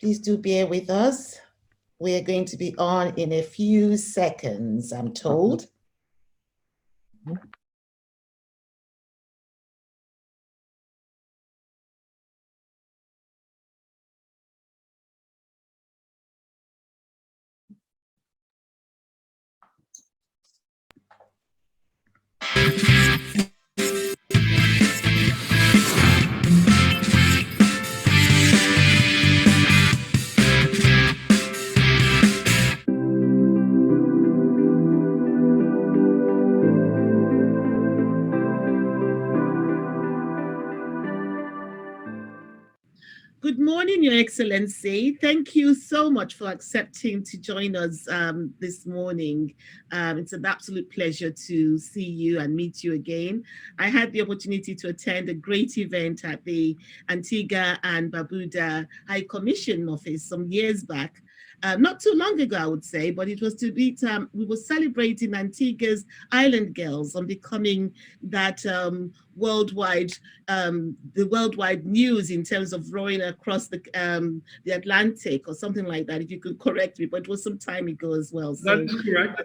Please do bear with us. We are going to be on in a few seconds, I'm told. Good morning, Your Excellency. Thank you so much for accepting to join us this morning. It's an absolute pleasure to see you and meet you again. I had the opportunity to attend a great event at the Antigua and Barbuda High Commission office some years back. Not too long ago, I would say, but it was to be, we were celebrating Antigua's island girls on becoming that worldwide, the worldwide news in terms of rowing across the Atlantic or something like that, if you could correct me, but it was some time ago as well. So, that's correct.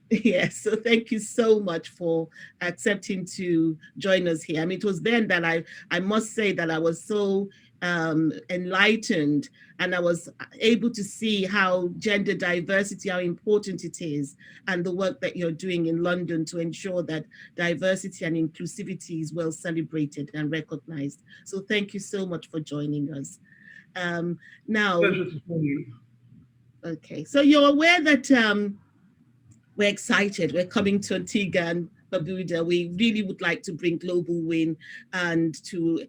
Yes, so thank you so much for accepting to join us here. I mean, it was then that I must say that I was so enlightened, and I was able to see how gender diversity, how important it is, and the work that you're doing in London to ensure that diversity and inclusivity is well celebrated and recognized. So thank you so much for joining us. Now, Pleasure to join you. Okay, so you're aware that we're excited. We're coming to Antigua and Barbuda. We really would like to bring GlobalWIIN and to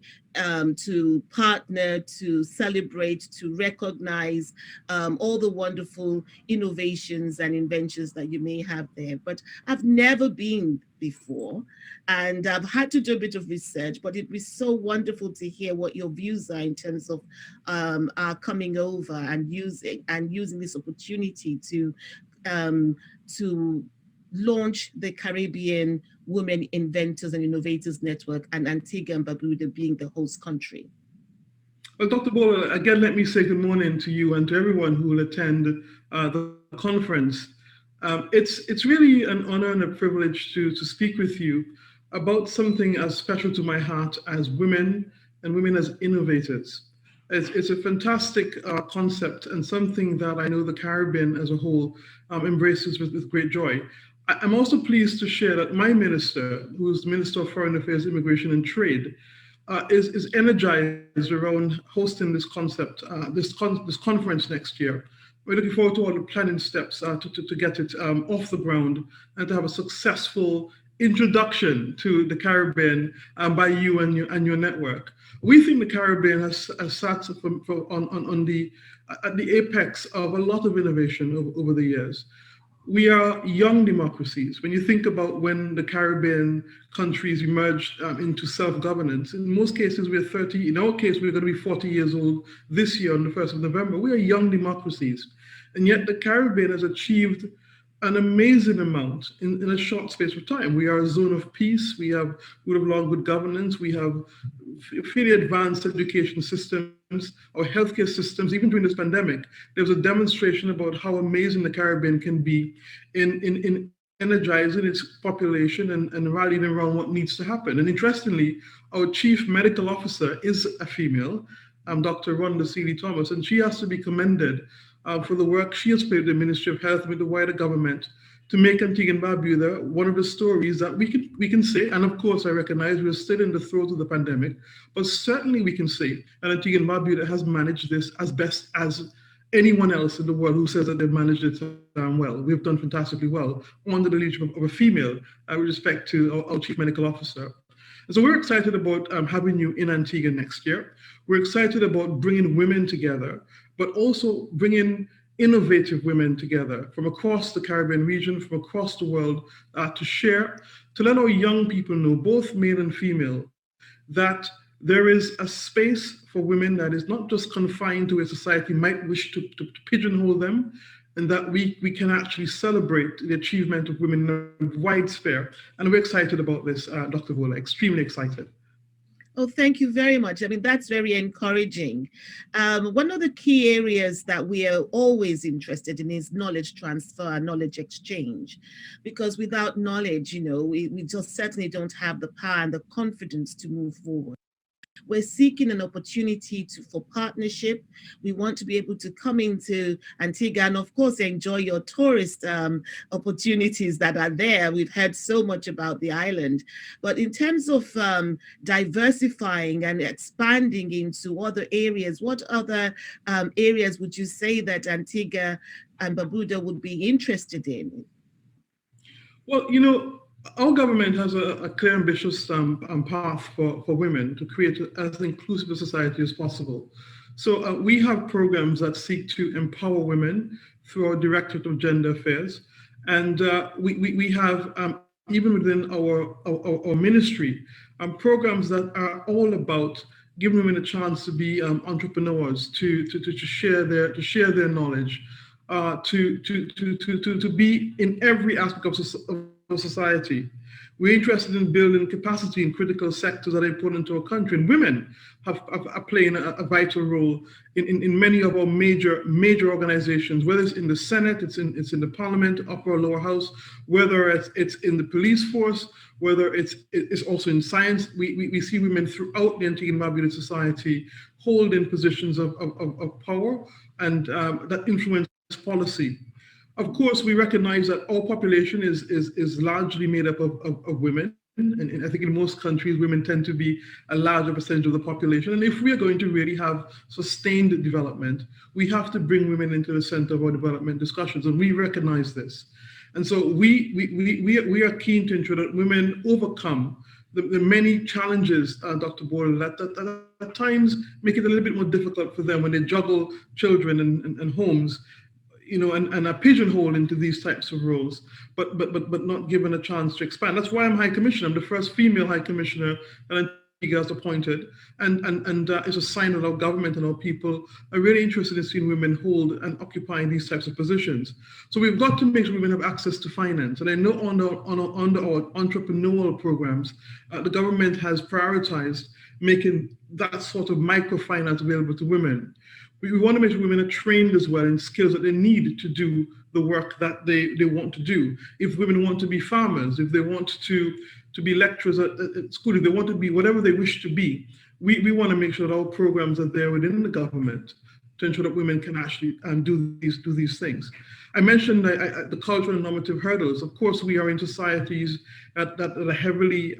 partner, to celebrate, to recognize all the wonderful innovations and inventions that you may have there. But I've never been before, and I've had to do a bit of research, but it'd be so wonderful to hear what your views are in terms of our coming over and using this opportunity to launch the Caribbean Women Inventors and Innovators Network, and Antigua and Barbuda being the host country. Well, Dr. Bola, again, let me say good morning to you and to everyone who will attend the conference. It's really an honor and a privilege to speak with you about something as special to my heart as women and women as innovators. It's a fantastic concept and something that I know the Caribbean as a whole embraces with great joy. I'm also pleased to share that my minister, who is the Minister of Foreign Affairs, Immigration and Trade, is energized around hosting this concept, this conference next year. We're looking forward to all the planning steps to get it off the ground and to have a successful introduction to the Caribbean by you and your network. We think the Caribbean has sat at the apex of a lot of innovation over the years. We are young democracies. When you think about when the Caribbean countries emerged into self-governance, in most cases we're 30, in our case we're going to be 40 years old this year on the 1st of November. We are young democracies. And yet the Caribbean has achieved an amazing amount in a short space of time. We are a zone of peace. We have rule of law, good governance. We have fairly advanced education systems, our healthcare systems. Even during this pandemic, there was a demonstration about how amazing the Caribbean can be in energizing its population and rallying around what needs to happen. And interestingly, our chief medical officer is a female, Dr. Rhonda Seeley-Thomas, and she has to be commended for the work she has played with the Ministry of Health and with the wider government to make Antigua and Barbuda one of the stories that we can say, and of course I recognize we're still in the throes of the pandemic, but certainly we can say that Antigua and Barbuda has managed this as best as anyone else in the world who says that they've managed it well. We've done fantastically well under the leadership of a female with respect to our Chief Medical Officer. And so we're excited about having you in Antigua next year. We're excited about bringing women together, but also bringing innovative women together from across the Caribbean region, from across the world, to share, to let our young people know, both male and female, that there is a space for women that is not just confined to where society might wish to pigeonhole them, and that we can actually celebrate the achievement of women in a wide sphere. And we're excited about this, Dr. Vola, extremely excited. Oh, thank you very much. I mean, that's very encouraging. One of the key areas that we are always interested in is knowledge transfer, knowledge exchange, because without knowledge, we just certainly don't have the power and the confidence to move forward. We're seeking an opportunity for partnership. We want to be able to come into Antigua and, of course, enjoy your tourist opportunities that are there. We've heard so much about the island. But in terms of diversifying and expanding into other areas, what other areas would you say that Antigua and Barbuda would be interested in? Well, our government has a clear, ambitious path for women to create as inclusive a society as possible. So we have programs that seek to empower women through our Directorate of Gender Affairs. And we have, even within our ministry, programs that are all about giving women a chance to be entrepreneurs, to share their knowledge, to be in every aspect of society. We're interested in building capacity in critical sectors that are important to our country, and women are playing a vital role in many of our major organizations, whether it's in the Senate, it's in the Parliament, upper or lower house, whether it's in the police force, whether it's also in science. We see women throughout the Antigua and Barbuda society holding positions of power and that influence policy. Of course, we recognize that our population is largely made up of women. And I think in most countries, women tend to be a larger percentage of the population. And if we are going to really have sustained development, we have to bring women into the center of our development discussions. And we recognize this. And so we are keen to ensure that women overcome the many challenges, Dr. Boyle, that at times make it a little bit more difficult for them when they juggle children and homes, and are pigeonholed into these types of roles, but not given a chance to expand. That's why I'm High Commissioner. I'm the first female High Commissioner that Antigua has appointed, and it's a sign that our government and our people are really interested in seeing women hold and occupy these types of positions. So we've got to make sure women have access to finance. And I know under our entrepreneurial programs, the government has prioritized making that sort of microfinance available to women. We want to make sure women are trained as well in skills that they need to do the work that they want to do. If women want to be farmers, if they want to be lecturers at school, if they want to be whatever they wish to be, we want to make sure that our programs are there within the government to ensure that women can actually do these things. I mentioned the cultural and normative hurdles. Of course, we are in societies that are heavily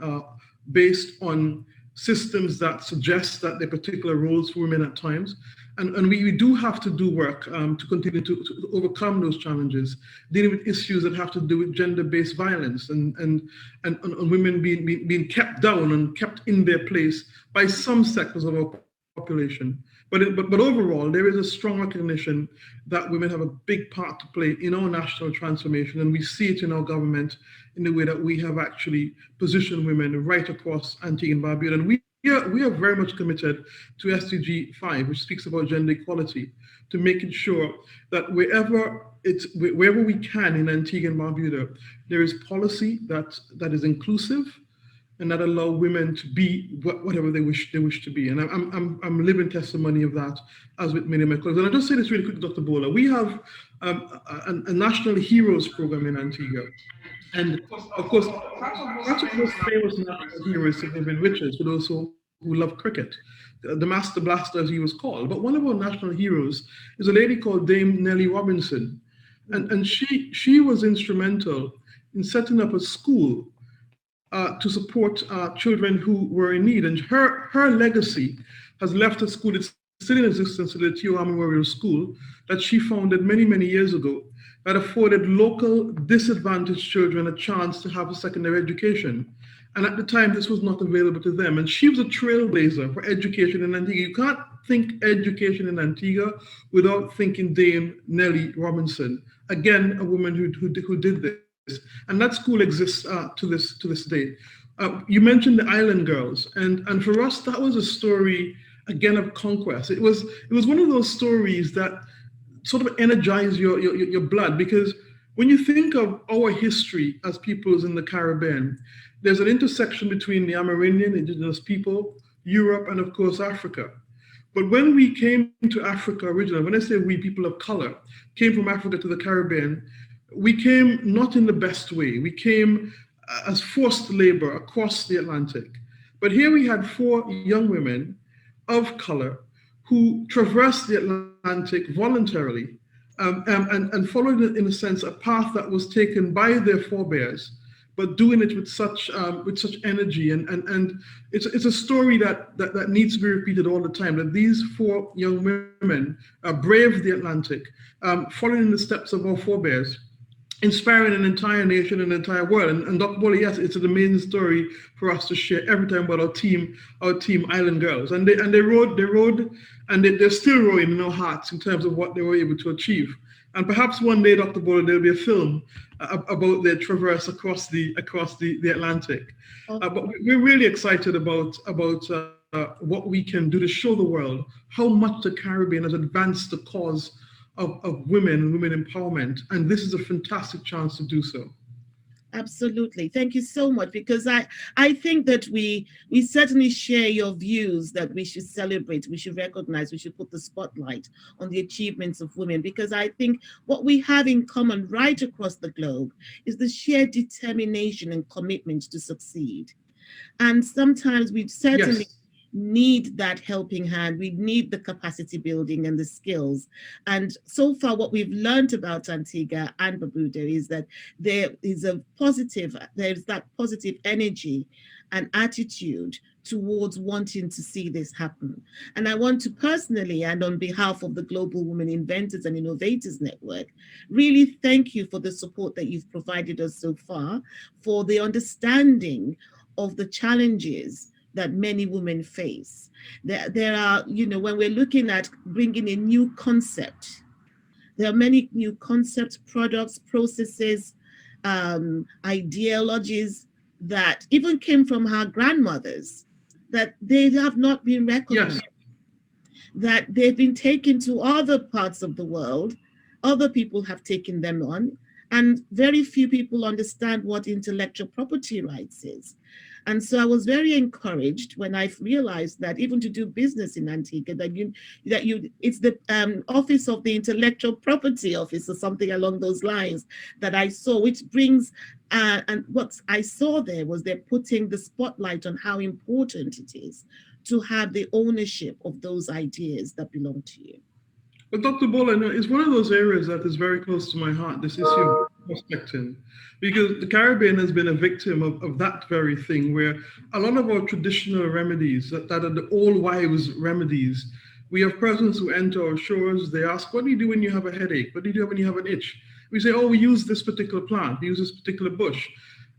based on systems that suggest that there are particular roles for women at times. And we do have to do work to continue to overcome those challenges, dealing with issues that have to do with gender-based violence and women being kept down and kept in their place by some sectors of our population. But overall, there is a strong recognition that women have a big part to play in our national transformation, and we see it in our government in the way that we have actually positioned women right across Antigua and Barbuda. And we are very much committed to SDG 5, which speaks about gender equality, to making sure that wherever we can in Antigua and Barbuda, there is policy that is inclusive and that allow women to be whatever they wish to be. And I'm living testimony of that, as with many of my colleagues. And I'll just say this really quick, Dr. Bola. We have a National Heroes program in Antigua. And of course, perhaps the most famous national hero is Vivian Richards, for those who love cricket, the Master Blaster, as he was called. But one of our national heroes is a lady called Dame Nellie Robinson. And she was instrumental in setting up a school to support children who were in need. And her legacy has left a school that's still in existence, the Tioa Memorial School, that she founded many, many years ago, that afforded local disadvantaged children a chance to have a secondary education. And at the time, this was not available to them. And she was a trailblazer for education in Antigua. You can't think education in Antigua without thinking Dame Nellie Robinson. Again, a woman who did this. And that school exists to this day. You mentioned the Island Girls. And for us, that was a story, again, of conquest. It was one of those stories that sort of energize your blood, because when you think of our history as peoples in the Caribbean, there's an intersection between the Amerindian indigenous people, Europe, and of course, Africa. But when we came to Africa originally, when I say we, people of color, came from Africa to the Caribbean, we came not in the best way. We came as forced labor across the Atlantic. But here we had 4 young women of color who traversed the Atlantic voluntarily and followed, in a sense, a path that was taken by their forebears, but doing it with such energy. And it's a story that needs to be repeated all the time, that these 4 young women braved the Atlantic, following in the steps of our forebears, inspiring an entire nation, an entire world. And Dr. Bola, yes, it's an amazing story for us to share every time about our team Island Girls. And they rode, and they're still rowing in our hearts in terms of what they were able to achieve. And perhaps one day, Dr. Bola, there'll be a film about their traverse across the Atlantic. But we're really excited about what we can do to show the world how much the Caribbean has advanced the cause of women and women empowerment. And this is a fantastic chance to do so. Absolutely. Thank you so much, because I think that we certainly share your views that we should celebrate, we should recognize, we should put the spotlight on the achievements of women, because I think what we have in common right across the globe is the sheer determination and commitment to succeed. And sometimes we certainly need that helping hand. We need the capacity building and the skills. And so far, what we've learned about Antigua and Barbuda is that there's that positive energy and attitude towards wanting to see this happen. And I want to personally, and on behalf of the Global Women Inventors and Innovators Network, really thank you for the support that you've provided us so far, for the understanding of the challenges that many women face. There are, when we're looking at bringing a new concept, there are many new concepts, products, processes, ideologies that even came from our grandmothers, that they have not been recognized, that they've been taken to other parts of the world, other people have taken them on, and very few people understand what intellectual property rights is. And so I was very encouraged when I realized that even to do business in Antigua, it's the Office of the Intellectual Property Office or something along those lines that I saw, which brings, and what I saw there was they're putting the spotlight on how important it is to have the ownership of those ideas that belong to you. But Dr. Bola, it's one of those areas that is very close to my heart, this issue of prospecting, because the Caribbean has been a victim of that very thing, where a lot of our traditional remedies, that are the old wives' remedies, we have persons who enter our shores, they ask, what do you do when you have a headache? What do you do when you have an itch? We say, oh, we use this particular plant, we use this particular bush.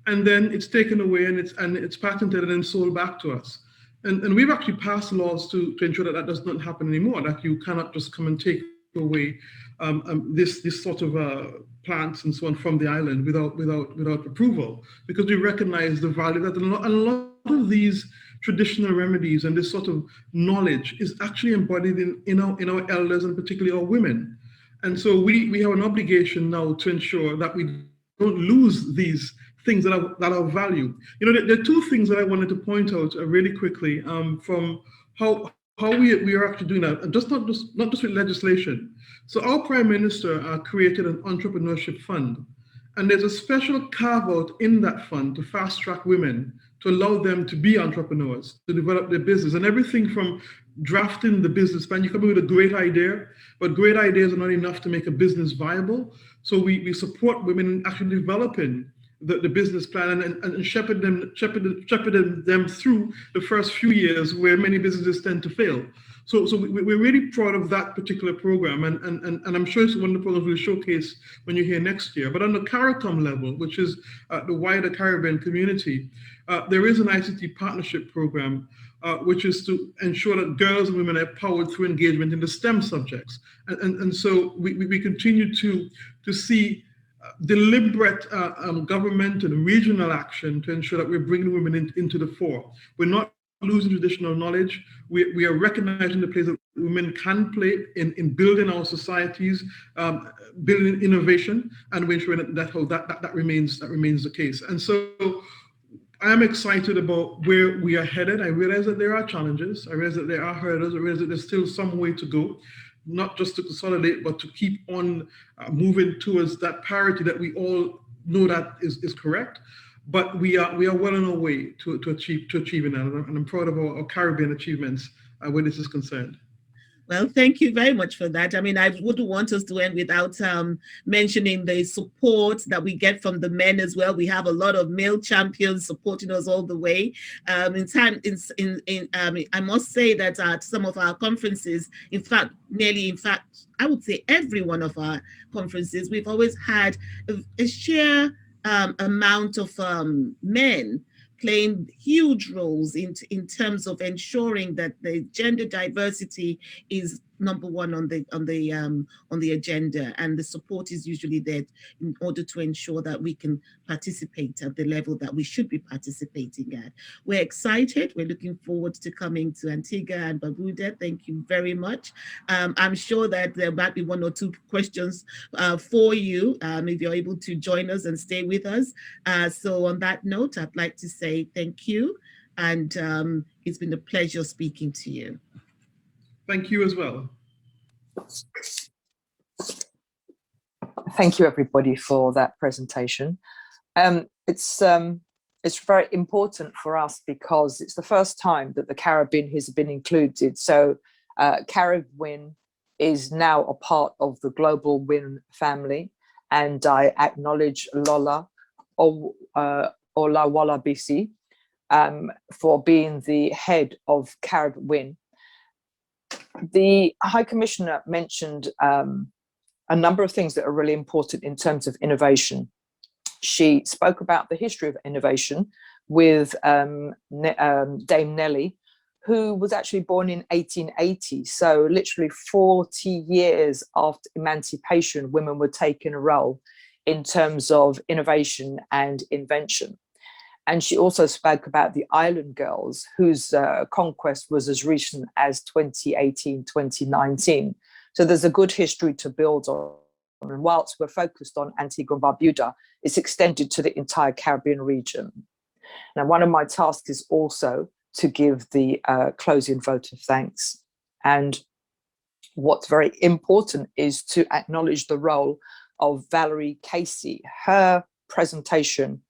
And then it's taken away and it's patented and then sold back to us. And we've actually passed laws to ensure that that does not happen anymore, that you cannot just come and take away this sort of plants and so on from the island without approval, because we recognize the value that a lot of these traditional remedies and this sort of knowledge is actually embodied in our elders and particularly our women. And so we have an obligation now to ensure that we don't lose these things that are valued. There are two things that I wanted to point out really quickly from how we are actually doing that, and not just with legislation. So our Prime Minister created an entrepreneurship fund, and there's a special carve out in that fund to fast track women, to allow them to be entrepreneurs, to develop their business, and everything from drafting the business plan. You come in with a great idea, but great ideas are not enough to make a business viable. So we support women in actually developing the business plan and shepherding them through the first few years where many businesses tend to fail. So we're really proud of that particular program, and I'm sure it's one of the programs we'll showcase when you're here next year. But on the CARICOM level, which is the wider Caribbean community, there is an ICT partnership program, which is to ensure that girls and women are empowered through engagement in the STEM subjects. And so we continue to see deliberate government and regional action to ensure that we're bringing women into the fore. We're not losing traditional knowledge. We are recognizing the place that women can play in building our societies, building innovation, and we're ensuring that remains the case. And so I'm excited about where we are headed. I realize that there are challenges. I realize that there are hurdles. I realize that there's still some way to go, not just to consolidate, but to keep on moving towards that parity that we all know that is correct. But we are well on our way to achieving that, and I'm proud of our Caribbean achievements where this is concerned. Well, thank you very much for that. I mean, I wouldn't want us to end without mentioning the support that we get from the men as well. We have a lot of male champions supporting us all the way. I must say that at some of our conferences, in fact, I would say every one of our conferences, we've always had a sheer amount of men playing huge roles in terms of ensuring that the gender diversity is number one on the agenda, and the support is usually there in order to ensure that we can participate at the level that we should be participating at. We're excited. We're looking forward to coming to Antigua and Barbuda. Thank you very much. I'm sure that there might be one or two questions for you if you're able to join us and stay with us. So on that note, I'd like to say thank you, and it's been a pleasure speaking to you. Thank you as well. Thank you, everybody, for that presentation. It's very important for us because it's the first time that the Caribbean has been included. So GlobalWIIN is now a part of the GlobalWIIN family, and I acknowledge Lola Olawalabisi for being the head of GlobalWIIN. The High Commissioner mentioned a number of things that are really important in terms of innovation. She spoke about the history of innovation with Dame Nellie, who was actually born in 1880. So literally 40 years after emancipation, women were taking a role in terms of innovation and invention. And she also spoke about the island girls, whose conquest was as recent as 2018, 2019. So there's a good history to build on. And whilst we're focused on Antigua and Barbuda, it's extended to the entire Caribbean region. Now, one of my tasks is also to give the closing vote of thanks. And what's very important is to acknowledge the role of Valerie Casey. Her presentation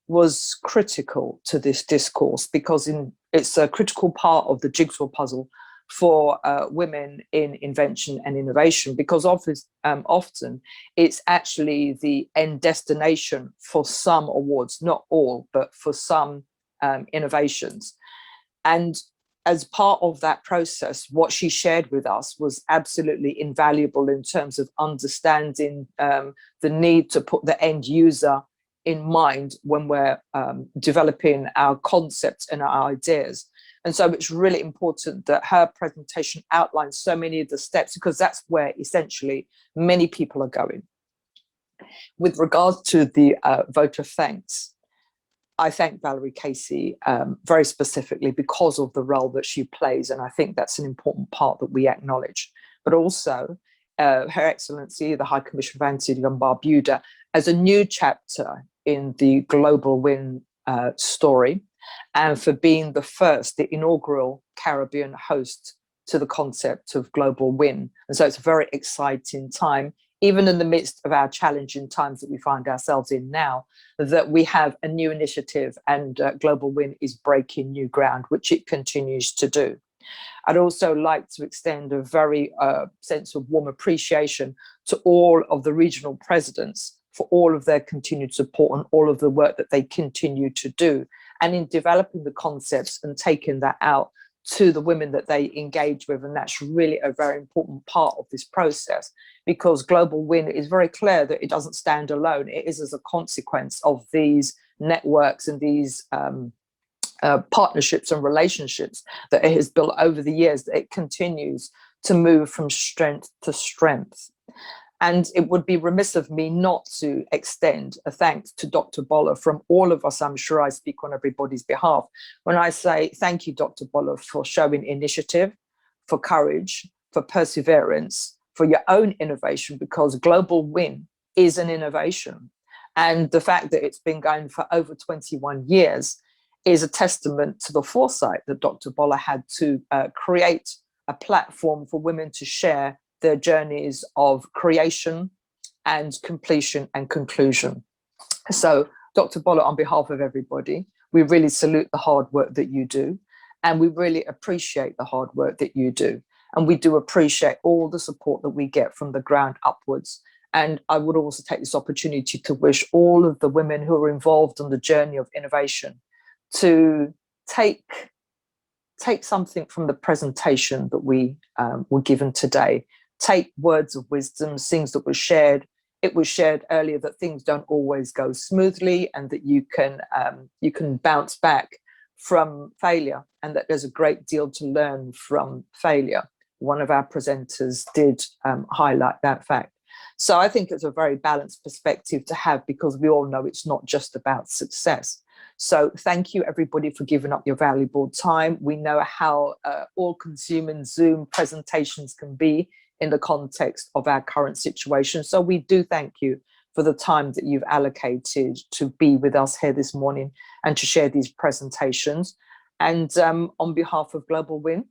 was critical to this discourse because it's a critical part of the jigsaw puzzle for women in invention and innovation, because often it's actually the end destination for some awards, not all, but for some innovations. And as part of that process, what she shared with us was absolutely invaluable in terms of understanding the need to put the end user in mind when we're developing our concepts and our ideas. And so it's really important that her presentation outlines so many of the steps, because that's where essentially many people are going. With regards to the vote of thanks, I thank Valerie Casey very specifically because of the role that she plays. And I think that's an important part that we acknowledge. But also Her Excellency, the High Commissioner of Antigua and Barbuda, as a new chapter in the GlobalWIIN story, and for being the inaugural Caribbean host to the concept of GlobalWIIN. And so it's a very exciting time, even in the midst of our challenging times that we find ourselves in now, that we have a new initiative, and GlobalWIIN is breaking new ground, which it continues to do. I'd also like to extend a very sense of warm appreciation to all of the regional presidents for all of their continued support and all of the work that they continue to do, and in developing the concepts and taking that out to the women that they engage with. And that's really a very important part of this process, because GlobalWIIN is very clear that it doesn't stand alone. It is as a consequence of these networks and these partnerships and relationships that it has built over the years, that it continues to move from strength to strength. And it would be remiss of me not to extend a thanks to Dr. Boller from all of us. I'm sure I speak on everybody's behalf when I say thank you, Dr. Boller, for showing initiative, for courage, for perseverance, for your own innovation, because GlobalWIIN is an innovation. And the fact that it's been going for over 21 years is a testament to the foresight that Dr. Boller had to create a platform for women to share their journeys of creation and completion and conclusion. So, Dr. Boller, on behalf of everybody, we really salute the hard work that you do, and we really appreciate the hard work that you do. And we do appreciate all the support that we get from the ground upwards. And I would also take this opportunity to wish all of the women who are involved on the journey of innovation to take something from the presentation that we were given today. Take words of wisdom, things that were shared. It was shared earlier that things don't always go smoothly, and that you can bounce back from failure, and that there's a great deal to learn from failure. One of our presenters did highlight that fact. So I think it's a very balanced perspective to have, because we all know it's not just about success. So thank you, everybody, for giving up your valuable time. We know how all-consuming Zoom presentations can be in the context of our current situation. So we do thank you for the time that you've allocated to be with us here this morning and to share these presentations. And on behalf of GlobalWIIN,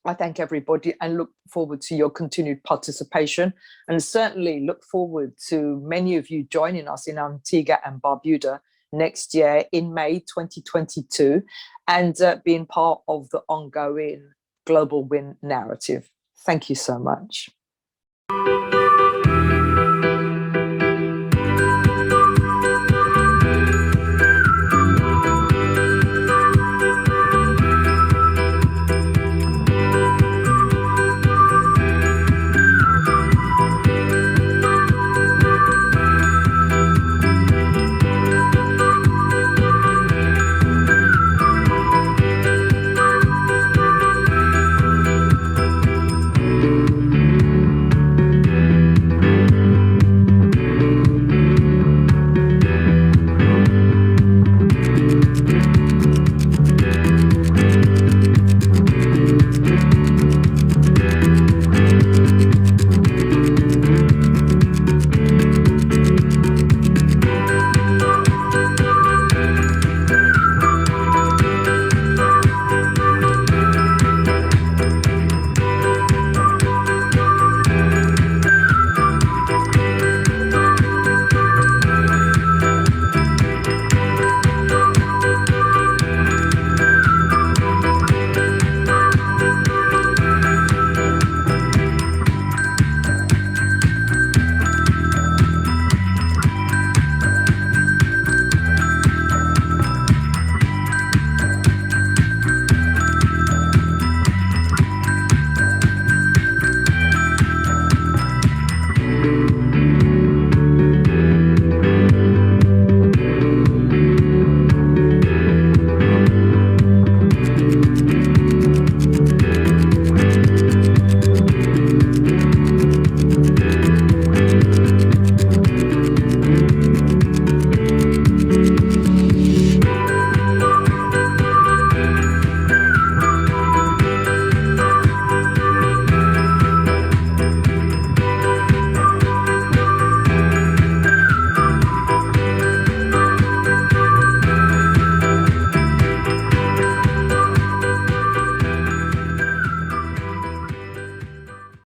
I thank everybody and look forward to your continued participation, and certainly look forward to many of you joining us in Antigua and Barbuda next year in May 2022, and being part of the ongoing GlobalWIIN narrative. Thank you so much.